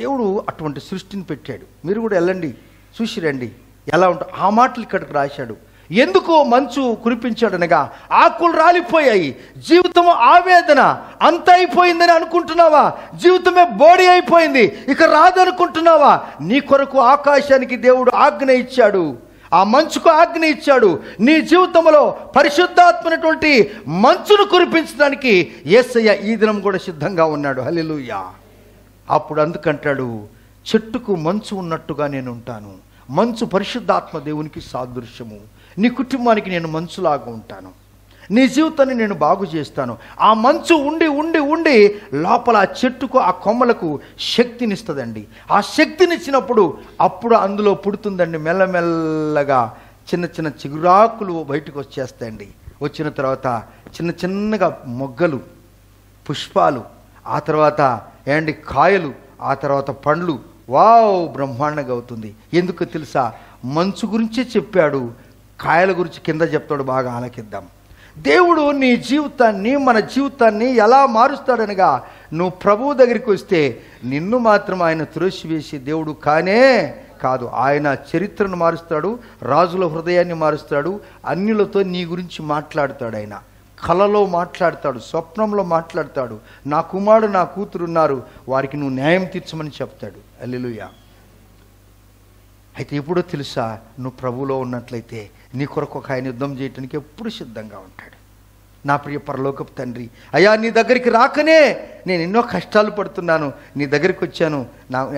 దేవుడు అటువంటి సృష్టిని పెట్టాడు. మీరు కూడా వెళ్ళండి, చూసి రండి ఎలా ఉంటుంది. ఆ మాటలు ఇక్కడికి రాశాడు. ఎందుకో మంచు కురిపించాడనగా ఆకులు రాలిపోయాయి. జీవితం ఆవేదన అంత అయిపోయిందని అనుకుంటున్నావా? జీవితమే బోడి అయిపోయింది, ఇక రాదనుకుంటున్నావా? నీ కొరకు ఆకాశానికి దేవుడు ఆజ్ఞ ఇచ్చాడు, ఆ మంచుకు ఆజ్ఞ ఇచ్చాడు. నీ జీవితంలో పరిశుద్ధాత్మైనటువంటి మంచును కురిపించడానికి యేసయ్య ఈ దినం కూడా సిద్ధంగా ఉన్నాడు. హల్లెలూయా. అప్పుడు అందుకంటాడు, చెట్టుకు మంచు ఉన్నట్టుగా నేను ఉంటాను. మంచు పరిశుద్ధాత్మ దేవునికి సాదృశ్యము. నీ కుటుంబానికి నేను మంచులాగా ఉంటాను, నీ జీవితాన్ని నేను బాగు చేస్తాను. ఆ మంచు ఉండి ఉండి ఉండి లోపల ఆ చెట్టుకు, ఆ కొమ్మలకు శక్తినిస్తుందండి. ఆ శక్తినిచ్చినప్పుడు అప్పుడు అందులో పుడుతుందండి మెల్లమెల్లగా చిన్న చిన్న చిగురాకులు బయటకు వచ్చేస్తాయండి. వచ్చిన తర్వాత చిన్న చిన్నగా మొగ్గలు, పుష్పాలు, ఆ తర్వాత కాయలు, ఆ తర్వాత పండ్లు. వావ్, బ్రహ్మాండంగా అవుతుంది. ఎందుకు తెలుసా? మంచు గురించే చెప్పాడు, కాయల గురించి కింద చెప్తాడు. బాగా ఆలకిద్దాం. దేవుడు నీ జీవితాన్ని, మన జీవితాన్ని ఎలా మారుస్తాడనగా, నువ్వు ప్రభువు దగ్గరికి వస్తే నిన్ను మాత్రం ఆయన త్రోసివేసే దేవుడు కాదు. ఆయన చరిత్రను మారుస్తాడు, రాజుల హృదయాన్ని మారుస్తాడు, అన్యులతో నీ గురించి మాట్లాడతాడు. ఆయన కలలో మాట్లాడతాడు, స్వప్నంలో మాట్లాడతాడు. నా కుమారుడు, నా కూతురు ఉన్నారు, వారికి నువ్వు న్యాయం తీర్చమని చెప్తాడు. హల్లెలూయా. అయితే ఎప్పుడో తెలుసా? నువ్వు ప్రభువులో ఉన్నట్లయితే నీ కొరకు ఒక ఆయన యుద్ధం చేయటానికి ఎప్పుడు సిద్ధంగా ఉంటాడు. నా ప్రియ పరలోకపు తండ్రి, అయ్యా నీ దగ్గరికి రాకనే నేను ఎన్నో కష్టాలు పడుతున్నాను, నీ దగ్గరికి వచ్చాను,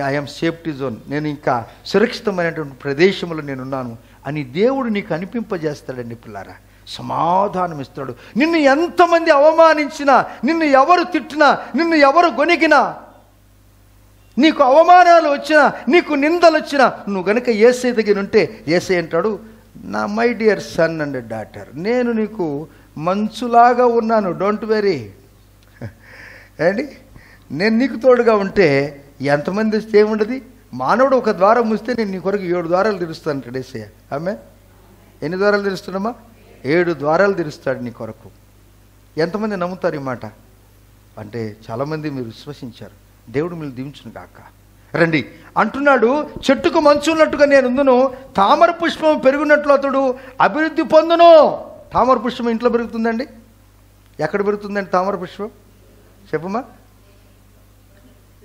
ఐఎమ్ సేఫ్టీ జోన్, నేను ఇంకా సురక్షితమైనటువంటి ప్రదేశంలో నేనున్నాను అని దేవుడు నీకు అనిపింపజేస్తాడండి పిల్లారా. సమాధానం ఇస్తాడు. నిన్ను ఎంతమంది అవమానించినా, నిన్ను ఎవరు తిట్టినా, నిన్ను ఎవరు గొనిగినా, నీకు అవమానాలు వచ్చినా, నీకు నిందలు వచ్చినా, నువ్వు గనుక యేసయ్య దగ్గర ఉంటే యేసయ్య అంటాడు, నా my dear son and daughter, నేను నీకు మంచులాగా ఉన్నాను, డోంట్ వెరీ నేను నీకు తోడుగా ఉంటే ఎంతమంది వస్తే ఏముండదు. మానవుడు ఒక ద్వారం మూస్తే నేను నీ కొరకు 7 ద్వారాలు తెరుస్తాను అంటాడు యేసయ్య. ఆమె ఎన్ని ద్వారాలు తెరుస్తున్నామా? 7 ద్వారాలు తెరుస్తాడు నీ కొరకు. ఎంతమంది నమ్ముతారు ఈ మాట? అంటే చాలామంది మీరు విశ్వసించారు. దేవుడు మీరు దీవించును గాక. రండి అంటున్నాడు, చెట్టుకు మంచు ఉన్నట్టుగా నేను ఉందును, తామర పుష్పం పెరుగున్నట్లు అతడు అభివృద్ధి పొందును. తామర పుష్పం ఇంట్లో పెరుగుతుందండి? ఎక్కడ పెరుగుతుందండి తామర పుష్పం? చెప్పమ్మా,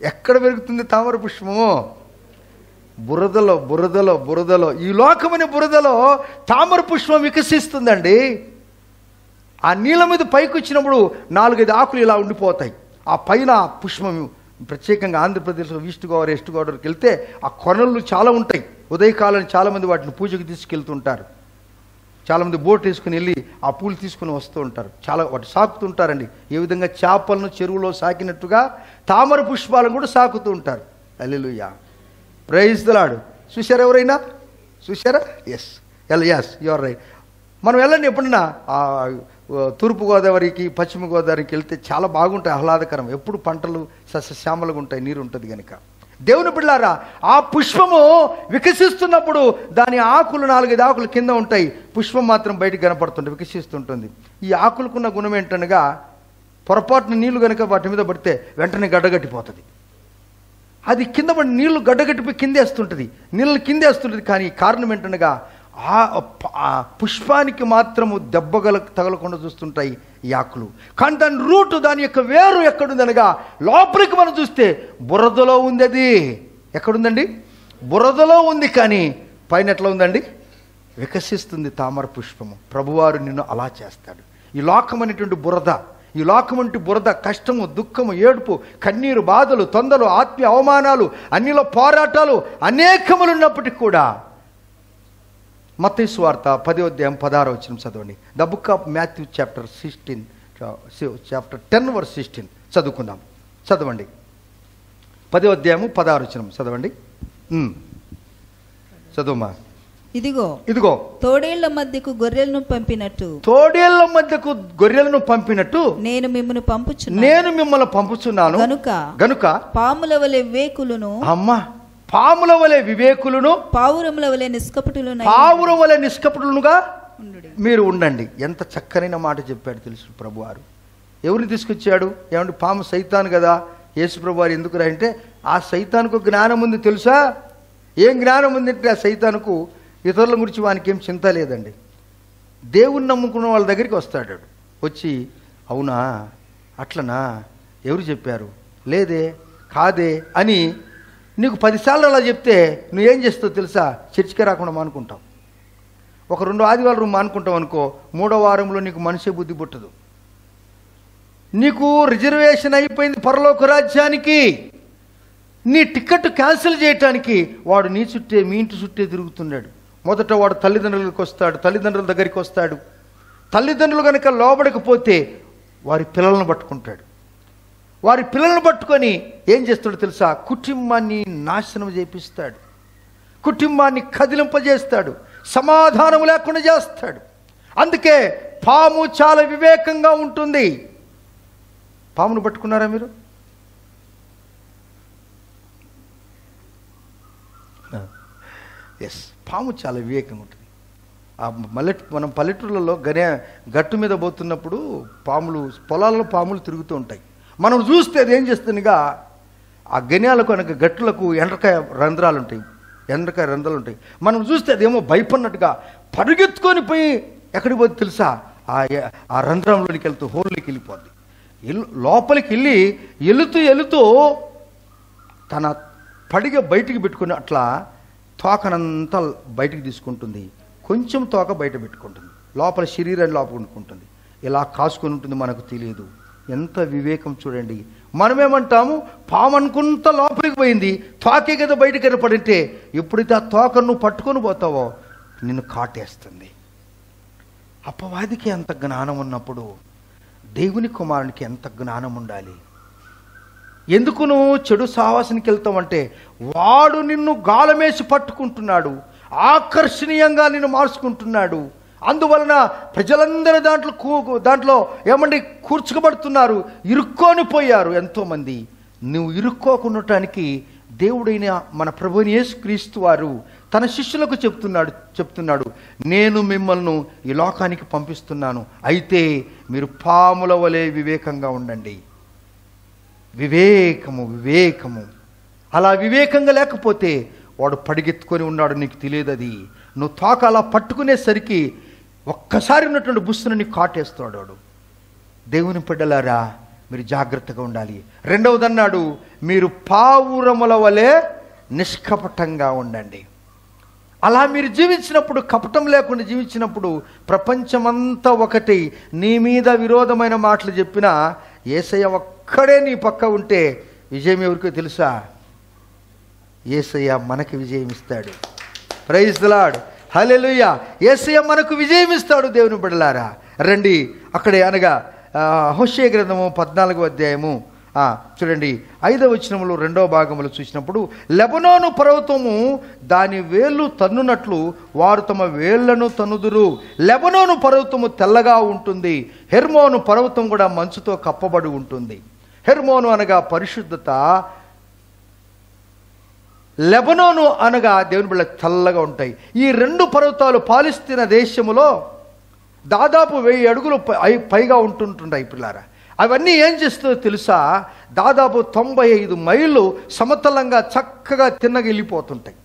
ఎక్కడ పెరుగుతుంది తామర పుష్పము? బురదలో, ఈ లోకమని బురదలో తామర పుష్పం వికసిస్తుందండి. ఆ నీళ్ళ మీద పైకి వచ్చినప్పుడు 4-5 ఆకులు ఇలా ఉండిపోతాయి. ఆ పైన పుష్పం ప్రత్యేకంగా ఆంధ్రప్రదేశ్లో ఈస్ట్ గోదావరి, వెస్ట్ గోదావరికి వెళ్తే ఆ కొనలు చాలా ఉంటాయి. ఉదయకాలం చాలామంది వాటిని పూజకు తీసుకెళ్తుంటారు. చాలామంది బోట్ వేసుకుని వెళ్ళి ఆ పూలు తీసుకుని వస్తూ ఉంటారు. చాలా వాటి సాకుతుంటారండి. ఏ విధంగా చేపలను చెరువులో సాకినట్టుగా తామర పుష్పాలను కూడా సాకుతూ ఉంటారు. Hallelujah, praise the lord. చూశారా? ఎవరైనా చూశారా? Yes you are right. మనం వెళ్ళండి ఎప్పుడన్నా తూర్పుగోదావరికి, పశ్చిమ గోదావరికి వెళ్తే చాలా బాగుంటాయి, ఆహ్లాదకరం. ఎప్పుడు పంటలు సస్యశ్యామలుగా ఉంటాయి, నీరు ఉంటుంది కనుక. దేవుని బిడ్డలారా, ఆ పుష్పము వికసిస్తున్నప్పుడు దాని ఆకులు 4-5 ఆకులు కింద ఉంటాయి, పుష్పం మాత్రం బయటకు కనపడుతుంటుంది, వికసిస్తుంటుంది. ఈ ఆకులకున్న గుణం ఏంటనగా, పొరపాటున నీళ్లు కనుక వాటి మీద పడితే వెంటనే గడ్డగట్టిపోతుంది. అది కింద పడి నీళ్లు గడ్డగట్టిపోయి కిందేస్తుంటుంది, నీళ్ళు కిందేస్తుంటుంది. కానీ కారణం ఏంటనగా ఆ పుష్పానికి మాత్రము తగలకుండా చూస్తుంటాయి ఈ ఆకులు. కానీ దాని రూటు, దాని యొక్క వేరు ఎక్కడుందనగా, లోపలికి మనం చూస్తే బురదలో ఉంది. అది ఎక్కడుందండి? బురదలో ఉంది. కానీ పైన ఎట్లా ఉందండి? వికసిస్తుంది తామర పుష్పము. ప్రభువారు నిన్ను అలా చేస్తాడు. ఈ లోకం అనేటువంటి బురద, ఈ లోకం అంటే బురద, కష్టము, దుఃఖము, ఏడుపు, కన్నీరు, బాధలు, తొందరలు, ఆత్మీయ అవమానాలు, అన్నిలో పోరాటాలు అనేకములు ఉన్నప్పటికీ కూడా, మత్తయి సువార్త 10:16 చదవండి. The book of Matthew chapter 10:16 చదువుకుందాం. చదవండి. 10:16 చదవండి. చదువుమా. ఇదిగో తోడేళ్ల మధ్యకు గొర్రెలను పంపినట్టు నేను మిమ్మల్ని పంపుచున్నాను గనుక పాముల వలె వివేకులను, పాముల వలె వివేకులను, పావురముల వలె నిష్కపటులుగా మీరు ఉండండి. ఎంత చక్కనైన మాట చెప్పాడు తెలుసు ప్రభువారు. ఎవరిని తీసుకొచ్చాడు? ఏమంటే పాము సైతాను కదా. యేసు ప్రభువారు ఎందుకు అంటే, ఆ సైతానుకు జ్ఞానం ఉంది తెలుసా? ఏం జ్ఞానం ఉందంటే, ఆ సైతానుకు ఇతరుల గురించి వానికి ఏం చింత లేదండి. దేవుణ్ణి నమ్ముకున్న వాళ్ళ దగ్గరికి వస్తాడు. వచ్చి, అవునా, అట్లనా, ఎవరు చెప్పారు, లేదే, కాదే అని నీకు 10 సార్లు అలా చెప్తే నువ్వేం చేస్తావు తెలుసా? చర్చికి రాకుండా మానుకుంటావు. ఒక 2 ఆదివారం మానుకుంటావు అనుకో, 3వ వారంలో నీకు మనిషి బుద్ధి పుట్టదు. నీకు రిజర్వేషన్ అయిపోయింది పరలోక రాజ్యానికి. నీ టికెట్ క్యాన్సిల్ చేయటానికి వాడు నీ చుట్టే, మీ ఇంటి చుట్టే తిరుగుతున్నాడు. మొదట వాడు తల్లిదండ్రుల దగ్గరికి వస్తాడు. తల్లిదండ్రులు కనుక లోబడకపోతే వారి పిల్లలను పట్టుకుంటాడు. వారి పిల్లలను పట్టుకొని ఏం చేస్తాడో తెలుసా? కుటుంబాన్ని నాశనం చేపిస్తాడు, కుటుంబాన్ని కదిలింపజేస్తాడు, సమాధానం లేకుండా చేస్తాడు. అందుకే పాము చాలా వివేకంగా ఉంటుంది. పామును పట్టుకున్నారా మీరు? ఎస్, పాము చాలా వివేకంగా ఉంటుంది. మనం పల్లెటూళ్ళలో గట్టు మీద పోతున్నప్పుడు పాములు, పొలాలలో పాములు తిరుగుతూ ఉంటాయి. మనం చూస్తే అది ఏం చేస్తుందిగా, ఆ గన్యాలకు అనగా గట్టులకు ఎండ్రకాయ రంధ్రాలు ఉంటాయి. మనం చూస్తే అదేమో భయపడినట్టుగా పరుగెత్తుకొని పోయి ఎక్కడికి పోతే తెలుసా, ఆ రంధ్రంలోనికి వెళ్తూ హోల్లోకి వెళ్ళిపోద్ది. లోపలికి వెళుతూ తన పడిగ బయటికి పెట్టుకుని అట్లా తోకనంతా బయటికి తీసుకుంటుంది. కొంచెం తోక బయట పెట్టుకుంటుంది, లోపల శరీరాన్ని లోపల ఉంటుకుంటుంది. ఇలా కాసుకొని ఉంటుంది, మనకు తెలియదు. ఎంత వివేకం చూడండి. మనమేమంటాము, పాము అనుకుంట లోపలికి పోయింది, తోకే కదా బయటకు ఏర్పడింటే, ఎప్పుడైతే ఆ తోకను నువ్వు పట్టుకొని పోతావో నిన్ను కాటేస్తుంది. అపవాదికి ఎంత జ్ఞానం ఉన్నప్పుడు దేవుని కుమారునికి ఎంత జ్ఞానం ఉండాలి. ఎందుకు నువ్వు చెడు సావాసానికి వెళ్తావంటే, వాడు నిన్ను గాలమేసి పట్టుకుంటున్నాడు, ఆకర్షణీయంగా నిన్ను మార్చుకుంటున్నాడు. అందువలన ప్రజలందరూ దాంట్లో ఏమండి కూర్చుకబడుతున్నారు, ఇరుక్కొని పోయారు ఎంతోమంది. నువ్వు ఇరుక్కోకుండటానికి దేవుడైన మన ప్రభువైన యేసుక్రీస్తు వారు తన శిష్యులకు చెప్తున్నాడు, నేను మిమ్మల్ని ఈ లోకానికి పంపిస్తున్నాను, అయితే మీరు పాముల వలె వివేకంగా ఉండండి. వివేకము. అలా వివేకంగా లేకపోతే వాడు పడిగెత్తుకొని ఉన్నాడు, నీకు తెలియదు. అది నువ్వు తోక అలా పట్టుకునేసరికి ఒక్కసారి ఉన్నటువంటి బుస్సును నీకు కాటేస్తాడు వాడు. దేవుని బిడ్డలారా, మీరు జాగ్రత్తగా ఉండాలి. రెండవదన్నాడు, మీరు పావురముల వలె నిష్కపటంగా ఉండండి. అలా మీరు జీవించినప్పుడు, కపటం లేకుండా జీవించినప్పుడు, ప్రపంచమంతా ఒకటి నీ మీద విరోధమైన మాటలు చెప్పినా యేసయ్య ఒక్కడే నీ పక్క ఉంటే విజయం ఎవరికో తెలుసా? యేసయ్య మనకి విజయం ఇస్తాడు. ప్రైజ్ ది లార్డ్, హల్లెలూయా. యేసయ్య మనకు విజయం ఇస్తాడు. దేవుని బిడ్డలారా రండి, అక్కడే అనగా హోషేయ గ్రంథము 14వ అధ్యాయము చూడండి 5వ వచనములో 2వ భాగములో చూసినప్పుడు, లెబనోను పర్వతము దాని వేళ్ళు తన్నునట్లు వారు తమ వేళ్లను తన్నుదురు. లెబనోను పర్వతము తెల్లగా ఉంటుంది, హెర్మోను పర్వతం కూడా మంచుతో కప్పబడి ఉంటుంది. హెర్మోను అనగా పరిశుద్ధత, లెబనోను అనగా దేవుని బిడ్డ తెల్లగా ఉంటాయి. ఈ రెండు పర్వతాలు పాలస్తీనా దేశములో దాదాపు 1000 అడుగులు పైగా ఉంటుంటాయి పిల్లారా. అవన్నీ ఏం చేస్తుందో తెలుసా? దాదాపు 95 మైళ్ళు సమతలంగా చక్కగా తిన్నగా వెళ్ళిపోతుంటాయి.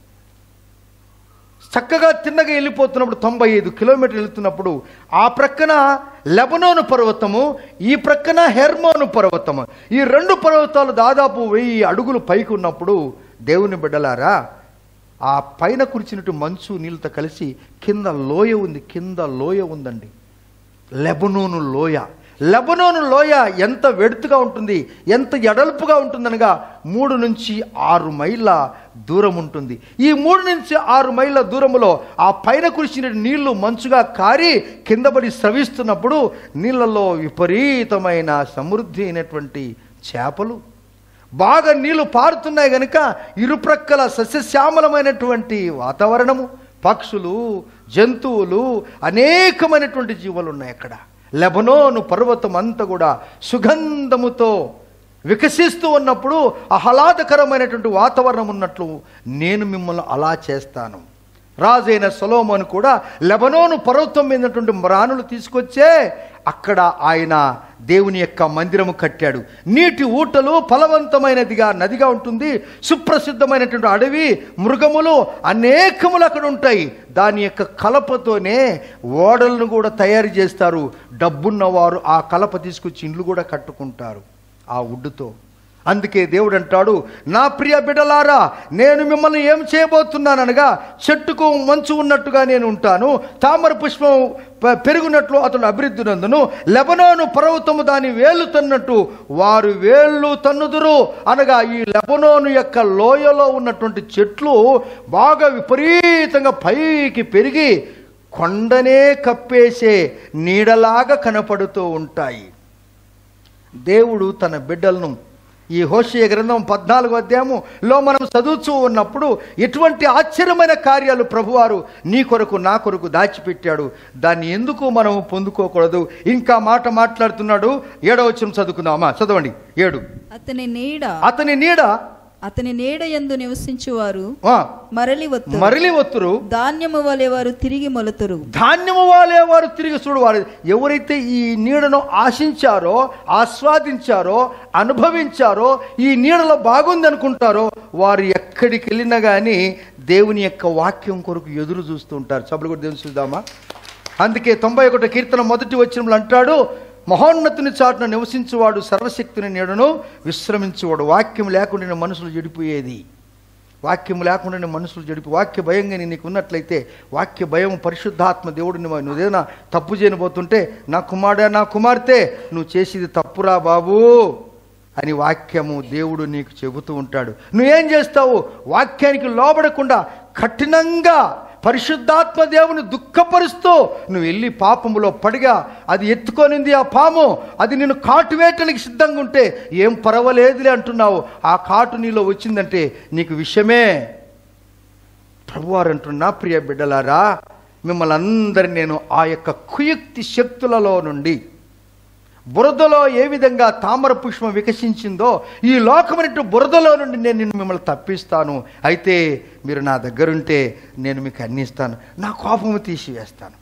చక్కగా తిన్నగా వెళ్ళిపోతున్నప్పుడు 95 కిలోమీటర్లు వెళుతున్నప్పుడు ఆ ప్రక్కన లెబనోను పర్వతము, ఈ ప్రక్కన హెర్మోను పర్వతము, ఈ రెండు పర్వతాలు దాదాపు 1000 అడుగులు పైకి ఉన్నప్పుడు దేవుని బిడ్డలారా, ఆ పైన కురిచినట్టు మంచు నీళ్ళతో కలిసి కింద లోయ ఉందండి. లెబనోను లోయ ఎంత వెడుతుగా ఉంటుంది, ఎంత ఎడల్పుగా ఉంటుందనగా 3 నుంచి 6 మైళ్ళ దూరం ఉంటుంది. ఈ 3 నుంచి 6 మైళ్ళ దూరములో ఆ పైన కురిసిన నీళ్లు మంచుగా కారి కింద పడి స్రవిస్తున్నప్పుడు నీళ్ళలో విపరీతమైన సమృద్ధి అయినటువంటి చేపలు, బాగా నీళ్లు పారుతున్నాయి కనుక ఇరుప్రక్కల సస్యశ్యామలమైనటువంటి వాతావరణము, పక్షులు, జంతువులు, అనేకమైనటువంటి జీవులు ఉన్నాయి అక్కడ. లెబనోను పర్వతం అంతా కూడా సుగంధముతో వికసిస్తూ ఉన్నప్పుడు ఆహ్లాదకరమైనటువంటి వాతావరణం ఉన్నట్లు నేను మిమ్మల్ని అలా చేస్తాను. రాజైన సొలొమోను కూడా లెబనోను పర్వతం మీదటువంటి మ్రానులు తీసుకొచ్చే అక్కడ ఆయన దేవుని యొక్క మందిరము కట్టాడు. నీటి ఊటలు ఫలవంతమైనదిగా నదిగా ఉంటుంది. సుప్రసిద్ధమైనటువంటి అడవి, మృగములు అనేకములు అక్కడ ఉంటాయి. దాని యొక్క కలపతోనే ఓడలను కూడా తయారు చేస్తారు. డబ్బున్నవారు ఆ కలప తీసుకొచ్చి ఇండ్లు కూడా కట్టుకుంటారు ఆ వుడ్డుతో. అందుకే దేవుడు అంటాడు, నా ప్రియ బిడ్డలారా, నేను మిమ్మల్ని ఏం చేయబోతున్నాననగా, చెట్టుకు మంచు ఉన్నట్టుగా నేను ఉంటాను, తామర పుష్పం పెరుగునట్లు అతడు అభివృద్ధి నందును, లెబనోను పర్వతము దాని వేళ్ళు తన్నట్టు వారు వేళ్ళు తన్నుదురు. అనగా ఈ లెబనోను యొక్క లోయలో ఉన్నటువంటి చెట్లు బాగా విపరీతంగా పైకి పెరిగి కొండనే కప్పేసే నీడలాగా కనపడుతూ ఉంటాయి. దేవుడు తన బిడ్డలను ఈ హోషేయ గ్రంథం 14వ అధ్యాయములో మనం చదువుతూ ఉన్నప్పుడు ఎటువంటి ఆశ్చర్యమైన కార్యాలు ప్రభువారు నీ కొరకు నా కొరకు దాచిపెట్టాడు. దాన్ని ఎందుకు మనం పొందుకోకూడదు? ఇంకా మాట మాట్లాడుతున్నాడు. 7వ వచనం చదువుకుందామా? చదవండి. 7. అతని నీడ యందు నివసించువారు మరలి వత్తురు, ధాన్యము వలె వారు తిరిగి మొలతురు. ధాన్యము వలె వారు తిరిగి చూడు. వారు ఎవరైతే ఈ నీడను ఆశించారో, ఆస్వాదించారో, అనుభవించారో, ఈ నీడలో బాగుంది అనుకుంటారో, వారు ఎక్కడికి వెళ్ళినా కానీ దేవుని యొక్క వాక్యం కొరకు ఎదురు చూస్తూ ఉంటారు. సభలు కూడా దేవుని చూద్దామా? అందుకే 91వ కీర్తన 1వ వచనంలో అంటాడు, మహోన్నతుని చాటున నివసించువాడు సర్వశక్తిని నీడను విశ్రమించువాడు. వాక్యం లేకుండా మనుషులు చెడిపోయేది. వాక్యం లేకుండా మనుషులు వాక్య భయంగా నీకు ఉన్నట్లయితే, వాక్య భయం పరిశుద్ధాత్మ దేవుడిని నువ్వేనా తప్పు చేయబోతుంటే, నా కుమారుడా, నా కుమార్తె, నువ్వు చేసేది తప్పురా బాబు అని వాక్యము దేవుడు నీకు చెబుతూ ఉంటాడు. నువ్వేం చేస్తావు? వాక్యానికి లోబడకుండా కఠినంగా పరిశుద్ధాత్మ దేవుని దుఃఖపరుస్తూ నువ్వు వెళ్ళి పాపములో పడిగా అది ఎత్తుకొనింది ఆ పాము, అది నిన్ను కాటు వేయటానికి సిద్ధంగా ఉంటే ఏం పర్వాలేదులే అంటున్నావు. ఆ కాటు నీలో వచ్చిందంటే నీకు విషమే. ప్రభువారు అంటున్నా, ప్రియ బిడ్డలారా, మిమ్మల్ని అందరినీ నేను ఆ యొక్క కుయుక్తి శక్తులలో నుండి, బురదలో ఏ విధంగా తామర పుష్పం వికసించిందో ఈ లోకమైనట్టు బురదలో నుండి నేను మిమ్మల్ని తప్పిస్తాను. అయితే మీరు నా దగ్గరుంటే నేను మీకు అన్ని ఇస్తాను. నా కోపము తీసివేస్తాను.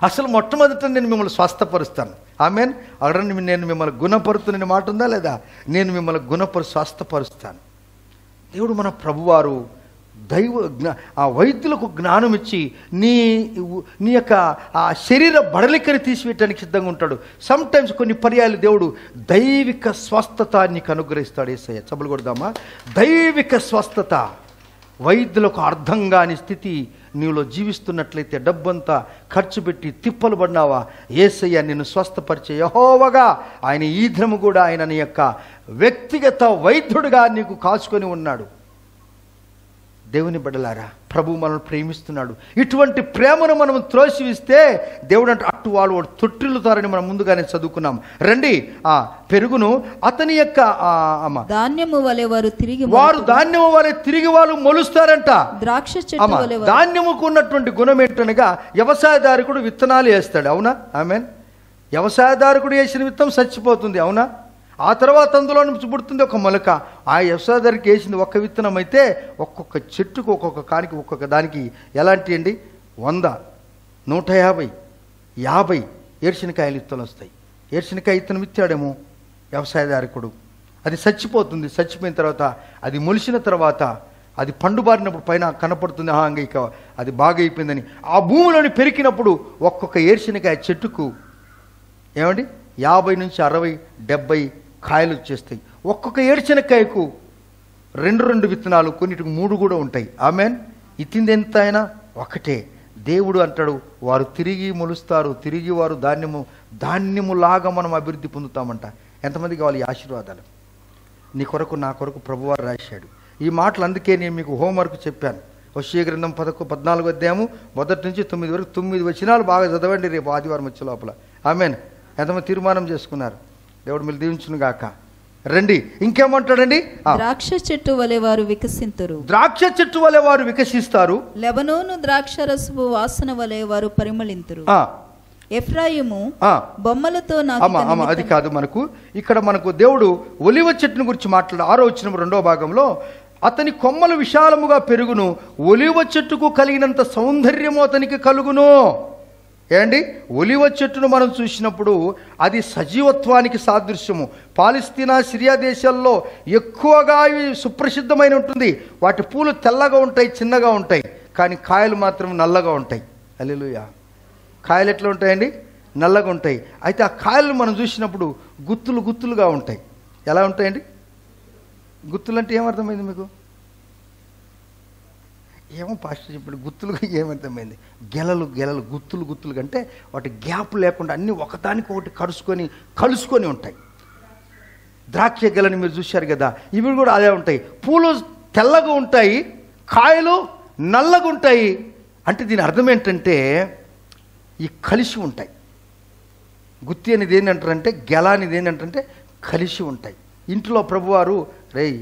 అసలు మొట్టమొదట నేను మిమ్మల్ని స్వస్థపరుస్తాను. ఆమెన్. అక్కడ నేను మిమ్మల్ని గుణపరుతున్న మాట ఉందా లేదా? నేను మిమ్మల్ని స్వస్థపరుస్తాను. దేవుడు మన ప్రభువారు ఆ వైద్యులకు జ్ఞానం ఇచ్చి నీ యొక్క ఆ శరీర బడలికని తీసివేయడానికి సిద్ధంగా ఉంటాడు. సమ్టైమ్స్ కొన్ని పర్యాలు దేవుడు దైవిక స్వస్థత నీకు అనుగ్రహిస్తాడు. యేసయ్య చబలు కొడదామా? దైవిక స్వస్థత. వైద్యులకు అర్థం కాని స్థితి నీలో జీవిస్తున్నట్లయితే, డబ్బంతా ఖర్చు పెట్టి తిప్పలు పడినావా, యేసయ్య నిన్ను స్వస్థపరిచే యెహోవాగా ఆయన ఈ దినము కూడా ఆయన నీ యొక్క వ్యక్తిగత వైద్యుడిగా నీకు కాచుకొని ఉన్నాడు. దేవుని బిడ్డలారా, ప్రభు మనల్ని ప్రేమిస్తున్నాడు. ఇటువంటి ప్రేమను మనం త్రోసివిస్తే దేవుడు అంటే అట్టు వాళ్ళు తొట్టిల్లుతారని మనం ముందుగానే చదువుకున్నాం. రండి. ఆ పెరుగును అతని యొక్క ధాన్యము వలె వారు ధాన్యము వలె తిరిగి వాళ్ళు మొలుస్తారంట. ద్రాక్ష చెట్టు వలె. ధాన్యముకు ఉన్నటువంటి గుణం ఏంటనగా, వ్యవసాయదారుకుడు విత్తనాలు వేస్తాడు. అవునా? ఆమేన్. వ్యవసాయదారుకుడు వేసిన విత్తనం చచ్చిపోతుంది. అవునా? ఆ తర్వాత అందులో నుంచి పుడుతుంది ఒక మొలక. ఆ వ్యవసాయదారికి వేసింది ఒక్క విత్తనం అయితే ఒక్కొక్క చెట్టుకు ఒక్కొక్క కానికి ఒక్కొక్క దానికి ఎలాంటి అండి 100, 150, 50 ఏరుశనకాయలు విత్తనాలు వస్తాయి. ఏరుశనకాయ విత్తనం ఇచ్చాడేమో వ్యవసాయదారకుడు, అది చచ్చిపోతుంది. చచ్చిపోయిన తర్వాత అది మొలిసిన తర్వాత అది పండుబారినప్పుడు పైన కనపడుతుంది, ఇక అది బాగా అయిపోయిందని. ఆ భూమిలోని పెరికినప్పుడు ఒక్కొక్క ఏరుశనకాయ చెట్టుకు ఏమండి 50 నుంచి 60, 70 కాయలు వచ్చేస్తాయి. ఒక్కొక్క ఏరుశనక్కాయకు 2 విత్తనాలు, కొన్నిటికి 3 కూడా ఉంటాయి. ఆమెన్. ఇతింది ఎంత అయినా ఒకటే. దేవుడు అంటాడు, వారు తిరిగి మొలుస్తారు, తిరిగి వారు ధాన్యములాగా మనం అభివృద్ధి పొందుతామంట. ఎంతమంది కావాలి ఈ ఆశీర్వాదాలు? నీ కొరకు నా కొరకు ప్రభువారు రాశాడు ఈ మాటలు. అందుకే నేను మీకు హోంవర్క్ చెప్పాను. హోషేయ గ్రంథం 14వ అధ్యాయము 1 నుంచి 9 వరకు 9 వచనాలు బాగా చదవండి రేపు ఆదివారం వచ్చే లోపల. ఆమెన్. ఎంతమంది తీర్మానం చేసుకున్నారు? దేవుడు మీరు దీవించును గాక. రండి. ఇంకేమంటాడండి? ద్రాక్ష చెట్టు వలె వారు వికసింతురు. ద్రాక్ష చెట్టు వలె వారు వికసిస్తారు. లెబనోను ద్రాక్ష రసపు వాసన వలె వారు పరిమళింతురు. ఎఫ్రాయిము బొమ్మలతో అది కాదు మనకు ఇక్కడ దేవుడు ఒలివ చెట్టును గురించి మాట్లాడు. 6వ వచనం 2వ భాగంలో, అతని కొమ్మలు విశాలముగా పెరుగును, ఒలివ చెట్టుకు కలిగినంత సౌందర్యము అతనికి కలుగును. ఏండి? ఒలివ చెట్టును మనం చూసినప్పుడు అది సజీవత్వానికి సాదృశ్యము. పాలస్తీనా, సిరియా దేశాల్లో ఎక్కువగా ఇవి సుప్రసిద్ధమైన ఉంటుంది. వాటి పూలు తెల్లగా ఉంటాయి, చిన్నగా ఉంటాయి, కానీ కాయలు మాత్రం నల్లగా ఉంటాయి. హల్లెలూయా. కాయలు ఎట్లా ఉంటాయండి? నల్లగా ఉంటాయి. అయితే ఆ కాయలు మనం చూసినప్పుడు గుత్తులుగా ఉంటాయి. ఎలా ఉంటాయండి? గుత్తులు అంటే ఏమర్థమైంది మీకు? ఏమో పాస్టర్ చెప్పాడు. గుత్తులుగా ఏమర్థమైంది? గెలలు గుత్తులు కంటే వాటి గ్యాప్ లేకుండా అన్నీ ఒకదానికి ఒకటి కలుసుకొని ఉంటాయి. ద్రాక్ష గెలని మీరు చూశారు కదా, ఇవి కూడా అదే ఉంటాయి. పూలు తెల్లగా ఉంటాయి, కాయలు నల్లగా ఉంటాయి. అంటే దీని అర్థం ఏంటంటే ఈ కలిసి ఉంటాయి. గుత్తి అనేది ఏంటంటారంటే, గెల అనేది ఏంటంటే కలిసి ఉంటాయి. ఇంట్లో ప్రభువారు రేయ్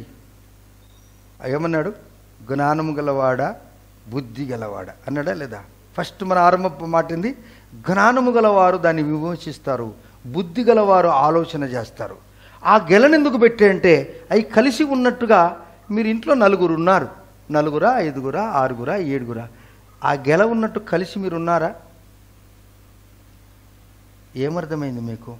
ఏమన్నాడు? జ్ఞానము గలవాడా, బుద్ధి గలవాడా అన్నాడా లేదా? ఫస్ట్ మన ఆరంభ మాటింది, జ్ఞానము గలవారు దాన్ని విమోచిస్తారు, బుద్ధి గలవారు ఆలోచన చేస్తారు. ఆ గెలనెందుకు పెట్టే అంటే అవి కలిసి ఉన్నట్టుగా మీరు ఇంట్లో నలుగురు ఉన్నారు, నలుగురా, ఐదుగురా, ఆరుగురా, ఏడుగురా, ఆ గెల ఉన్నట్టు కలిసి మీరు ఉన్నారా? ఏమర్థమైంది మీకు?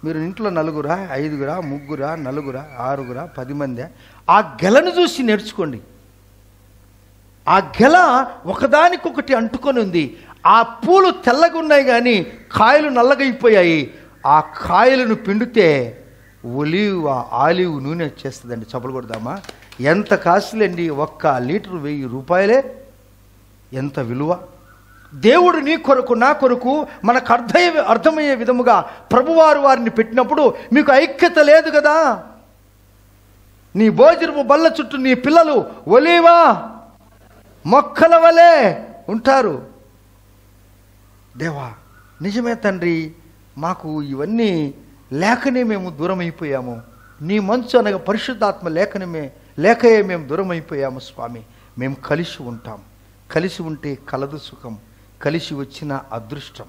మీరు ఇంట్లో నలుగురా, ఐదుగురా, ముగ్గురా, నలుగురా, ఆరుగురా, 10 మంది, ఆ గెలను చూసి నేర్చుకోండి. ఆ గెల ఒకదానికొకటి అంటుకొని ఉంది. ఆ పూలు తెల్లగా ఉన్నాయి కానీ కాయలు నల్లగైపోయాయి. ఆ కాయలను పిండితే ఆలివ్ నూనె వచ్చేస్తుందండి. చప్పలు కొడదామా? ఎంత కాస్ట్లీ అండి! 1 లీటర్ 1000 రూపాయలే. ఎంత విలువ! దేవుడు నీ కొరకు నా కొరకు మనకు అర్థమయ్యే విధముగా ప్రభువారు వారిని పెట్టినప్పుడు మీకు ఐక్యత లేదు కదా. నీ భోజనము బల్ల చుట్టూ నీ పిల్లలు ఒలీవా మొక్కల వలె ఉంటారు. దేవా నిజమే తండ్రి, మాకు ఇవన్నీ లేకనే మేము దూరం అయిపోయాము. నీ మంచు అనగా పరిశుద్ధాత్మ లేకయే మేము దూరం అయిపోయాము స్వామి. మేము కలిసి ఉంటాం. కలిసి ఉంటే కలదు సుఖం, కలిసి వచ్చిన అదృష్టం.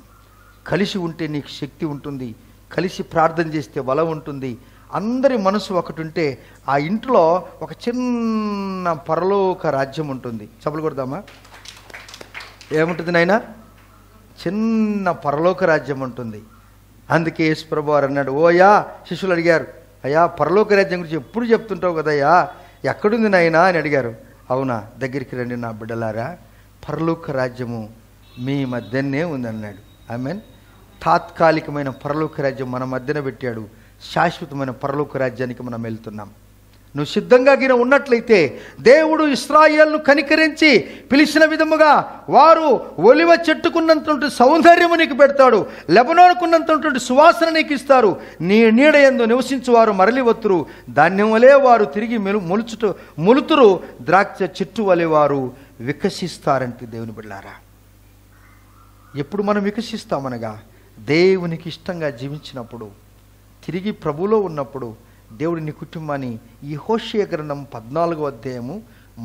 కలిసి ఉంటే నీకు శక్తి ఉంటుంది, కలిసి ప్రార్థన చేస్తే బలం ఉంటుంది. అందరి మనసు ఒకటి ఉంటే ఆ ఇంట్లో ఒక చిన్న పరలోక రాజ్యం ఉంటుంది. చప్పలు కొడదామా? ఏముంటుంది నాయనా? చిన్న పరలోక రాజ్యం ఉంటుంది. అందుకే యేసు ప్రభువారు అన్నాడు, ఓయా శిష్యులు అడిగారు, అయ్యా పరలోక రాజ్యం గురించి ఎప్పుడు చెప్తుంటావు కదయ్యా, ఎక్కడుంది నాయనా అని అడిగారు. అవునా, దగ్గరికి రండి నా బిడ్డలారా, పరలోక రాజ్యము మీ మధ్యనే ఉందన్నాడు. ఆమేన్. తాత్కాలికమైన పరలోక రాజ్యం మన మధ్యన పెట్టాడు. శాశ్వతమైన పరలోక రాజ్యానికి మనం వెళ్తున్నాం. నువ్వు సిద్ధంగా గిన ఉన్నట్లయితే దేవుడు ఇశ్రాయేలును కనికరించి పిలిచిన విధముగా వారు ఒలివ చెట్టుకున్నంత సౌందర్యము నీకు పెడతాడు, లెబనోనుకున్నంత సువాసన నీకు ఇస్తారు. నీ నీడ యందు నివసించువారు మరలి వత్తురు, ధాన్యం వలె వారు తిరిగి మొలుతురు, ద్రాక్ష చెట్టు వలె వారు వికసిస్తారంటే దేవుని బిడ్డలారా. ఎప్పుడు మనం వికసిస్తామనగా దేవునికి ఇష్టంగా జీవించినప్పుడు, తిరిగి ప్రభులో ఉన్నప్పుడు దేవుడు నీ కుటుంబాన్ని ఈ హోషేయ గ్రంథం 14వ అధ్యాయము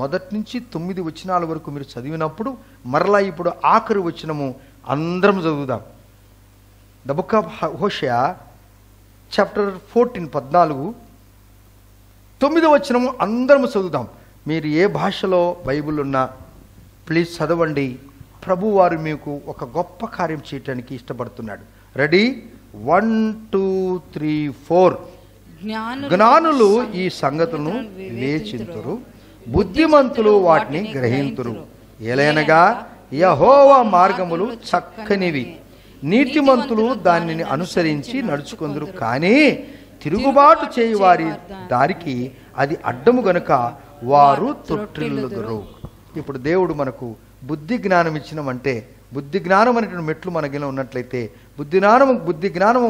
1 నుంచి 9 వచనాల వరకు మీరు చదివినప్పుడు మరలా ఇప్పుడు ఆఖరి వచనము అందరం చదువుదాం. The book of Hosea chapter 14 14 9వ వచనము అందరము చదువుదాం. మీరు ఏ భాషలో బైబిల్ ఉన్నా ప్లీజ్ చదవండి. ప్రభువారు మీకు ఒక గొప్ప కార్యం చేయటానికి ఇష్టపడుతున్నాడు. రెడీ? 1 2 3 4. జ్ఞానులు ఈ సంగతులను వివేచింతురు, బుద్ధిమంతులు వాటిని గ్రహింతురు. ఏలైనగా యెహోవా మార్గములు చక్కనివి, నీతిమంతులు దానిని అనుసరించి నడుచుకొందురు. కానీ తిరుగుబాటు చేయి వారి దారికి అది అడ్డము గనుక వారు తొట్టిల్లుదురు. ఇప్పుడు దేవుడు మనకు బుద్ధి జ్ఞానం ఇచ్చినమంటే, బుద్ధి జ్ఞానం అనేటువంటి మెట్లు మనకి ఉన్నట్లయితే, బుద్ధి జ్ఞానము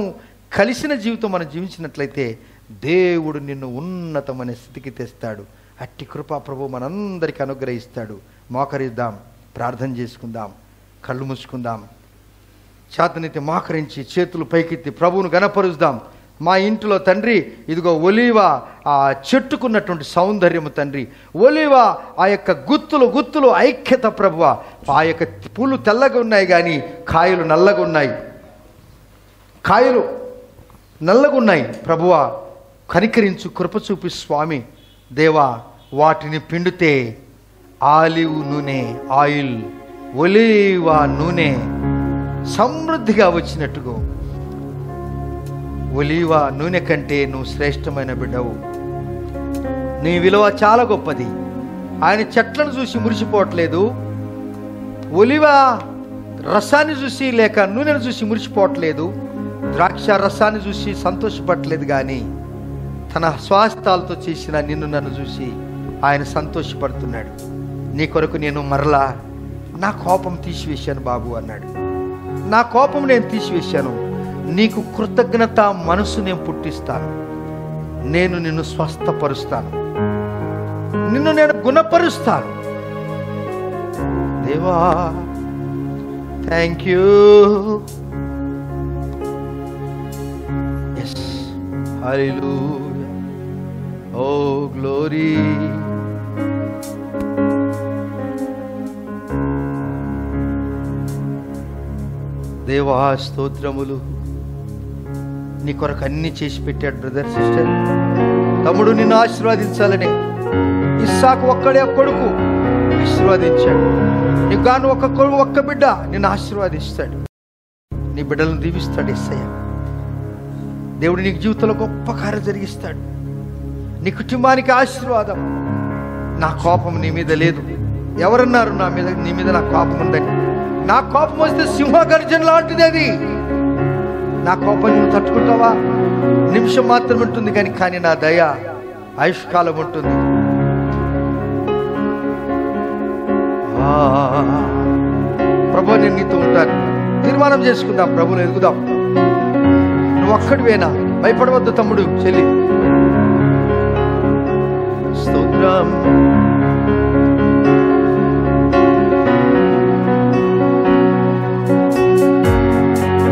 కలిసిన జీవితం మనం జీవించినట్లయితే దేవుడు నిన్ను ఉన్నతమైన స్థితికి తెస్తాడు. అట్టి కృపా ప్రభు మనందరికీ అనుగ్రహిస్తాడు. మోకరిద్దాం, ప్రార్థన చేసుకుందాం, కళ్ళు మూసుకుందాం, చేతనైతే మోకరించి చేతులు పైకెత్తి ప్రభువును గణపరుద్దాం. మా ఇంటిలో తండ్రి ఇదిగో ఒలీవ ఆ చెట్టుకున్నటువంటి సౌందర్యము తండ్రి, ఒలీవ ఆ యొక్క గుత్తులు ఐక్యత ప్రభువ. ఆ యొక్క పూలు తెల్లగా ఉన్నాయి కానీ కాయలు నల్లగా ఉన్నాయి, కాయలు నల్లగా ఉన్నాయి ప్రభువా. కనికరించు, కృప చూపి స్వామి. దేవా వాటిని పిండితే ఆలివ్ నూనె, ఆయిల్, ఒలీవ నూనె సమృద్ధిగా వచ్చినట్టుగా, ఒలీవ నూనె కంటే నువ్వు శ్రేష్టమైన బిడ్డవు. నీ విలువ చాలా గొప్పది. ఆయన చెట్లను చూసి మురిసిపోవట్లేదు, ఒలీవ రసాన్ని చూసి లేక నూనెను చూసి మురిసిపోవట్లేదు, ద్రాక్ష రసాన్ని చూసి సంతోషపడలేదు. కానీ తన స్వాస్థాలతో చేసిన నిన్ను నన్ను చూసి ఆయన సంతోషపడుతున్నాడు. నీ కొరకు నేను మరలా నా కోపం తీసివేశాను బాబు అన్నాడు. నా కోపం నేను తీసివేశాను, నీకు కృతజ్ఞత మనసు నేను పుట్టిస్తాను, నేను నిన్ను స్వస్థపరుస్తాను, నిన్ను నేను గుణపరుస్తాను. దేవా thank you. Yes, hallelujah. Oh glory. దేవా స్తోత్రములు. నీ కొరకు అన్ని చేసి పెట్టాడు బ్రదర్ సిస్టర్. తమ్ముడు నిన్ను ఆశీర్వదించాలని ఇస్సాకు ఒక్కడే కొడుకు ఆశీర్వదించాడు. నీకు గాను ఒక్క బిడ్డ నిన్ను ఆశీర్వదిస్తాడు. నీ బిడ్డలను దీవిస్తాడు యేసయ్య. దేవుడు నీకు జీవితంలో గొప్ప కార్యం జరిగిస్తాడు. నీ కుటుంబానికి ఆశీర్వాదం. నా కోపం నీ మీద లేదు. ఎవరన్నారు నీ మీద నా కోపం ఉందని? నా కోపం వస్తే సింహగర్జన లాంటిది అది. నా కోపం నువ్వు తట్టుకుంటావా? నిమిషం మాత్రం ఉంటుంది కానీ నా దయ ఆయుష్కాలం ఉంటుంది. ప్రభు నేను నీతో ఉంటాను. తీర్మానం చేసుకుందాం, ప్రభువుని ఎదుగుదాం. నువ్వు ఒక్కడివేనా? భయపడవద్దు తమ్ముడు చెల్లి. స్తోత్రం.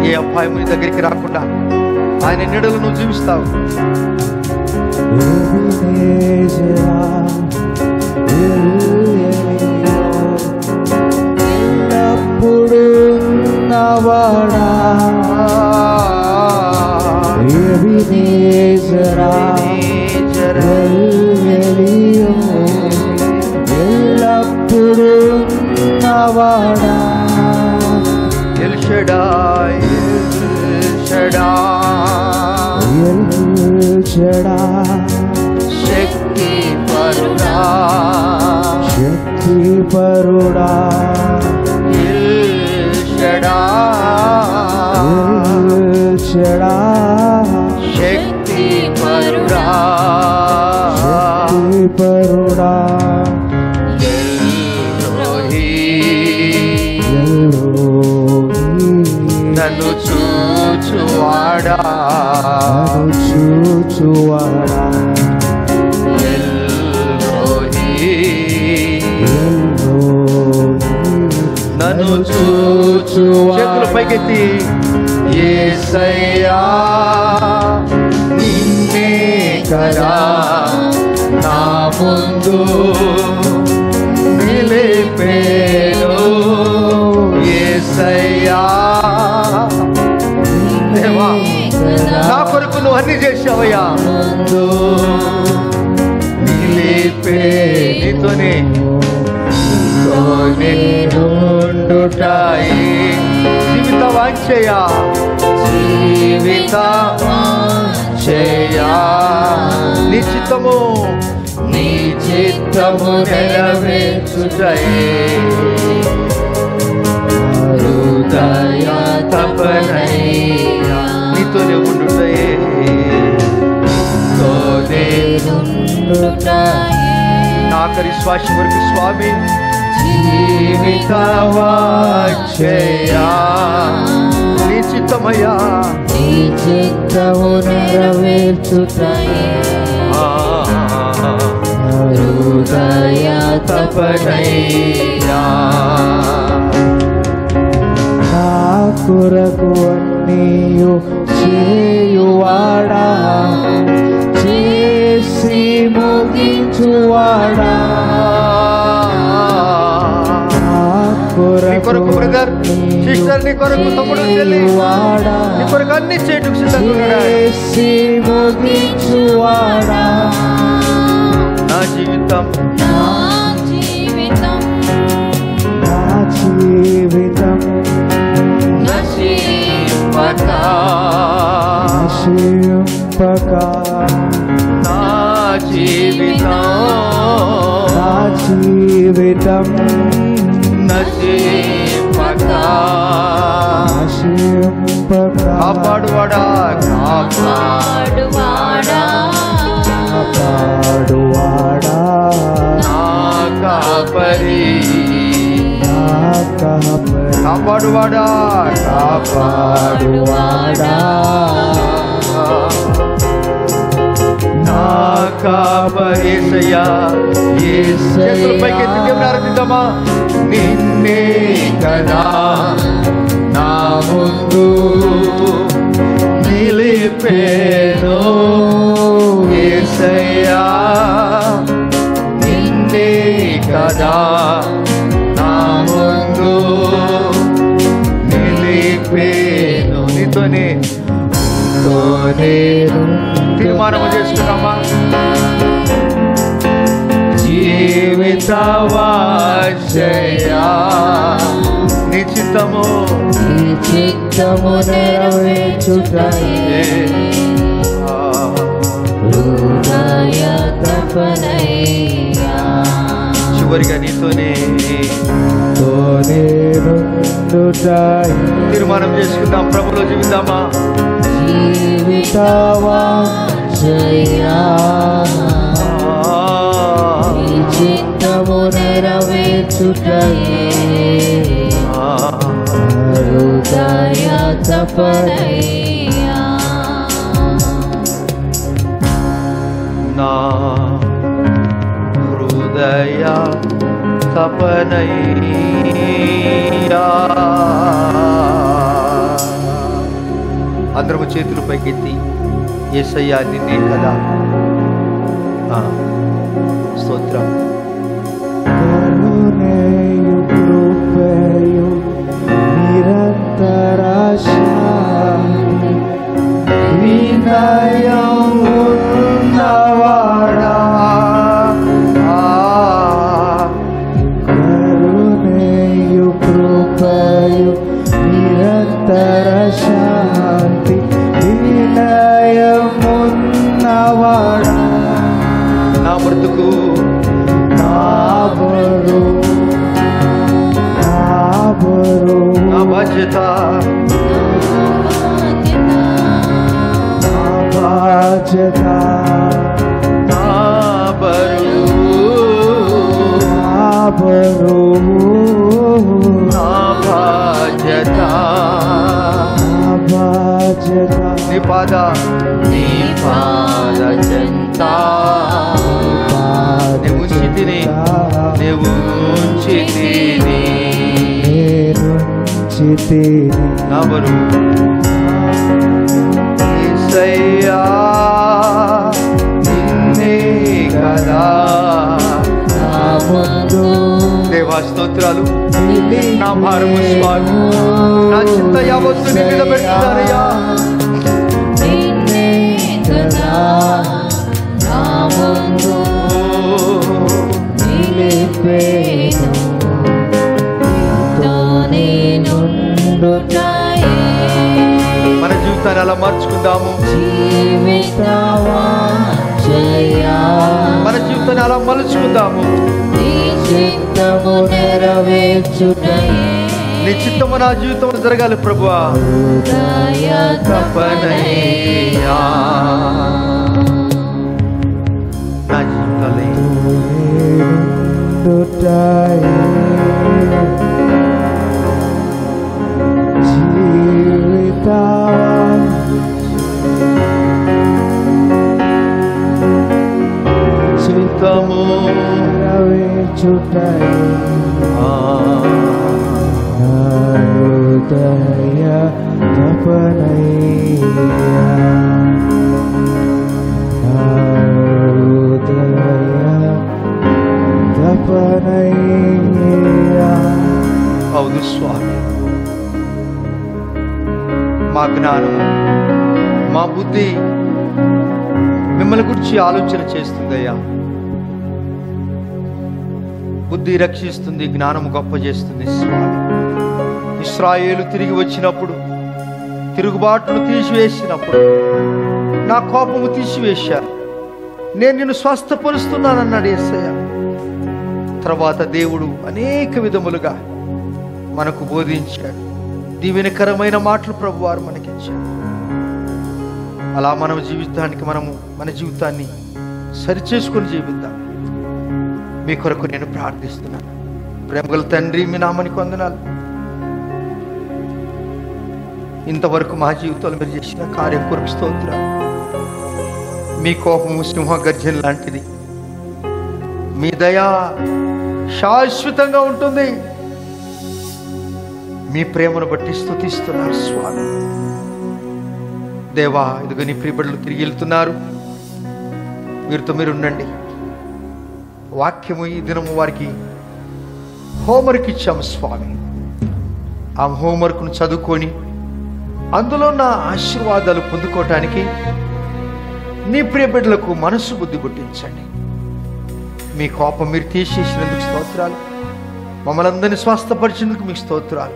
ఏ అపాయం నీ దగ్గరికి రాకుండా ఆయన నీడలు నువ్వు జీవిస్తావు. ఎల్లప్పుడు ఉన్నవాడా ఎల్లప్పుడు ఉన్నవాడా ఎల్ షడాయ్ శక్తి పరుడా ఎల్ షడాయ్ శక్తి పరుడా నన్ను చూచువాడా నన్ను చేతులు పైకెత్తి యేసయ్యా నిన్నే కదా నా ముందు నిలిపేను. యేసయ్యా దేవా నా కొరకు నువ్వు అన్ని చేశావయ్యా. ముందు నిలిపే నీతోనే ఉండుటాయి. జీవిత వాంఛయా నీ చిత్తము నెరవేర్చుటయే హృదయ తపనయ్యా. నీతోనే ఉండుటయే నాకరి శ్వాస వరకు స్వామి జీవిత వాంఛయా నీ చిత్తమయ్యా నెరవేర్చుటయే హృదయ తపనయ్యా. నా కొరకు అన్నీయు చేయువాడా చేసి ముగించువాడా నీ కొరకు బ్రదర్ సిస్టర్, నీ కొరకు తమ్ముడు చెల్లి, నీ కొరకు అన్ని చేయటకు సిద్ధంగా ముగించువాడా. నా జీవితం నశింపక నా జీవితం నశింపక కాపాడువాడా నా కాపరి కాపాడువాడా నా కాపరేసయ్యా. చేతుల పైకెత్తి దేవుని ఆరాధిద్దామా. నిన్నే కదా నా ముందు నిలిపేను యేసయ్యా నిన్నే కదా నా ముందు నిలిపేను. నీతోనే తీర్మానము చేసుకున్నామా? జీవితవాశయా నీ చిత్తము నెరవేర్చుటయే హృదయ తపనయ్యా. చివరిగా నీతోనే తీర్మానం చేసుకుందాం. ప్రభులో జీవిద్దామా? జీవితవాంఛయా చిత్తము నెరవేర్చుటయే హృదయ తపనయ్యా. నా హృదయ తపనయ్యా. అందరము చేతులు పైకెత్తి యేసయ్యా నిన్నే కదా. స్తోత్రం. కరుణేయు కృపయు నిరంతర శాంతి వినయం ఉన్నవాడా. కరుణేయు కృపయు నిరంతర శాంతి వినయం ఉన్నవాడా. నా బ్రతుకు నా బాధ్యత నా బరువు నా బాధ్యత నీ పాద చెంత నీవు ఉంచితిని నా బరువు యేసయ్యా నిన్నే కదా నా ముందు. దేవా స్తోత్రాలు. నా భారము స్వామి, నా చింత యావత్తు నీ మీద పెడుతున్నారయ్యా. మన జీవితాన్ని అలా మార్చుకుందాము. మన జీవితాన్ని అలా మలుచుకుందాము. నీ చిత్తము నా జీవితంలో జరగాలి ప్రభువా. తపనయ్యా నా చిత్తము హృదయ తపనయ్యా హృదయ తపనయ్యా. అవును స్వామి, మా జ్ఞానము మా బుద్ధి మిమ్మల్ని గురించి ఆలోచన చేస్తుందయ్యా. బుద్ధి రక్షిస్తుంది, జ్ఞానము గొప్ప చేస్తుంది స్వామి. ఇశ్రాయేలు తిరిగి వచ్చినప్పుడు, తిరుగుబాటును తీసివేసినప్పుడు నా కోపము తీసివేశారు. నేను నిన్ను స్వస్థపరుస్తున్నానన్నాడు యేసయ్య. తర్వాత దేవుడు అనేక విధములుగా మనకు బోధించాడు. దీవెనకరమైన మాటలు ప్రభువారు మనకిచ్చాడు. అలా మన జీవితాన్ని సరిచేసుకొని జీవిద్దాం. మీ కొరకు నేను ప్రార్థిస్తున్నాను. ప్రేమగల తండ్రి, మీ నామానికి వందనాలు. ఇంతవరకు మా జీవితంలో మీరు చేసిన కార్యం కొరకు స్తోత్రం. మీ కోపము సింహ గర్జన లాంటిది, మీ దయ శాశ్వతంగా ఉంటుంది. మీ ప్రేమను బట్టి స్తుతిస్తున్నారు స్వామి. దేవా, ఇదిగో నీ ప్రియబిడ్డలు తిరిగి వెళ్తున్నారు, వీరితో మీరు ఉండండి. వాక్యము ఈ దినము వారికి హోంవర్క్ ఇచ్చాము స్వామి. ఆ హోంవర్క్ను చదువుకొని అందులో నా ఆశీర్వాదాలు పొందుకోవటానికి నీ ప్రియ బిడ్డలకు మనస్సు బుద్ధి పుట్టించండి. మీ కోపం మీరు తీసేసినందుకు స్తోత్రాలు. మమ్మల్ని అందరినీ స్వస్థపరిచినందుకు మీకు స్తోత్రాలు.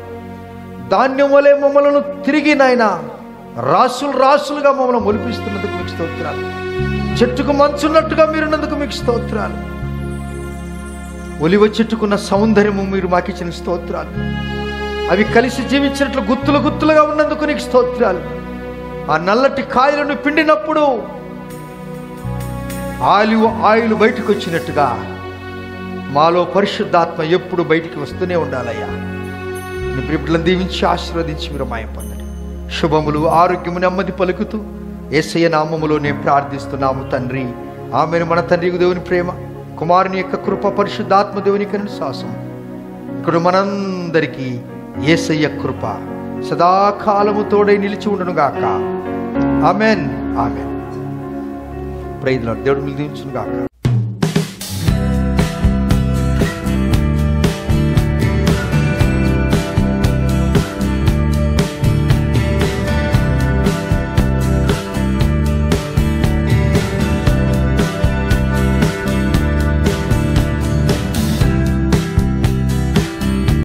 ధాన్యం వలె మమ్మలను తిరిగి నాయన రాసులు రాసులుగా మమ్మల్ని మొలిపిస్తున్నందుకు మీకు స్తోత్రాలు. చెట్టుకు మంచున్నట్టుగా మీరున్నందుకు మీకు స్తోత్రాలు. ఒలివ చెట్టుకున్న సౌందర్యము మీరు మాకిచ్చిన స్తోత్రాలు. అవి కలిసి జీవించినట్లు గుత్తులు గుత్తులుగా ఉన్నందుకు నీకు స్తోత్రాలు. ఆ నల్లటి కాయలను పిండినప్పుడు ఆయిల్ బయటకు వచ్చినట్టుగా మాలో పరిశుద్ధాత్మ ఎప్పుడు బయటికి వస్తూనే ఉండాలయ్యా. నీ బిడ్డలను దీవించి ఆశీర్వదించి మీరు మాయం పొందండి. శుభములు, ఆరోగ్యము, నెమ్మది పలుకుతూ యేసయ్య నామములో నేను ప్రార్థిస్తున్నాము తండ్రి. ఆమెను. మన తండ్రి దేవుని ప్రేమ, కుమారుని యొక్క కృప, పరిశుద్ధాత్మ దేవుని యొక్క శ్వాసం ఇక్కడ మనందరికీ యేసయ్య కృప సదాకాలము తోడై నిలిచి ఉండును గాక. ఆమెన్. ఆమెన్. Praise lord. దేవుడు మిమ్మల్ని దీవించును గాక.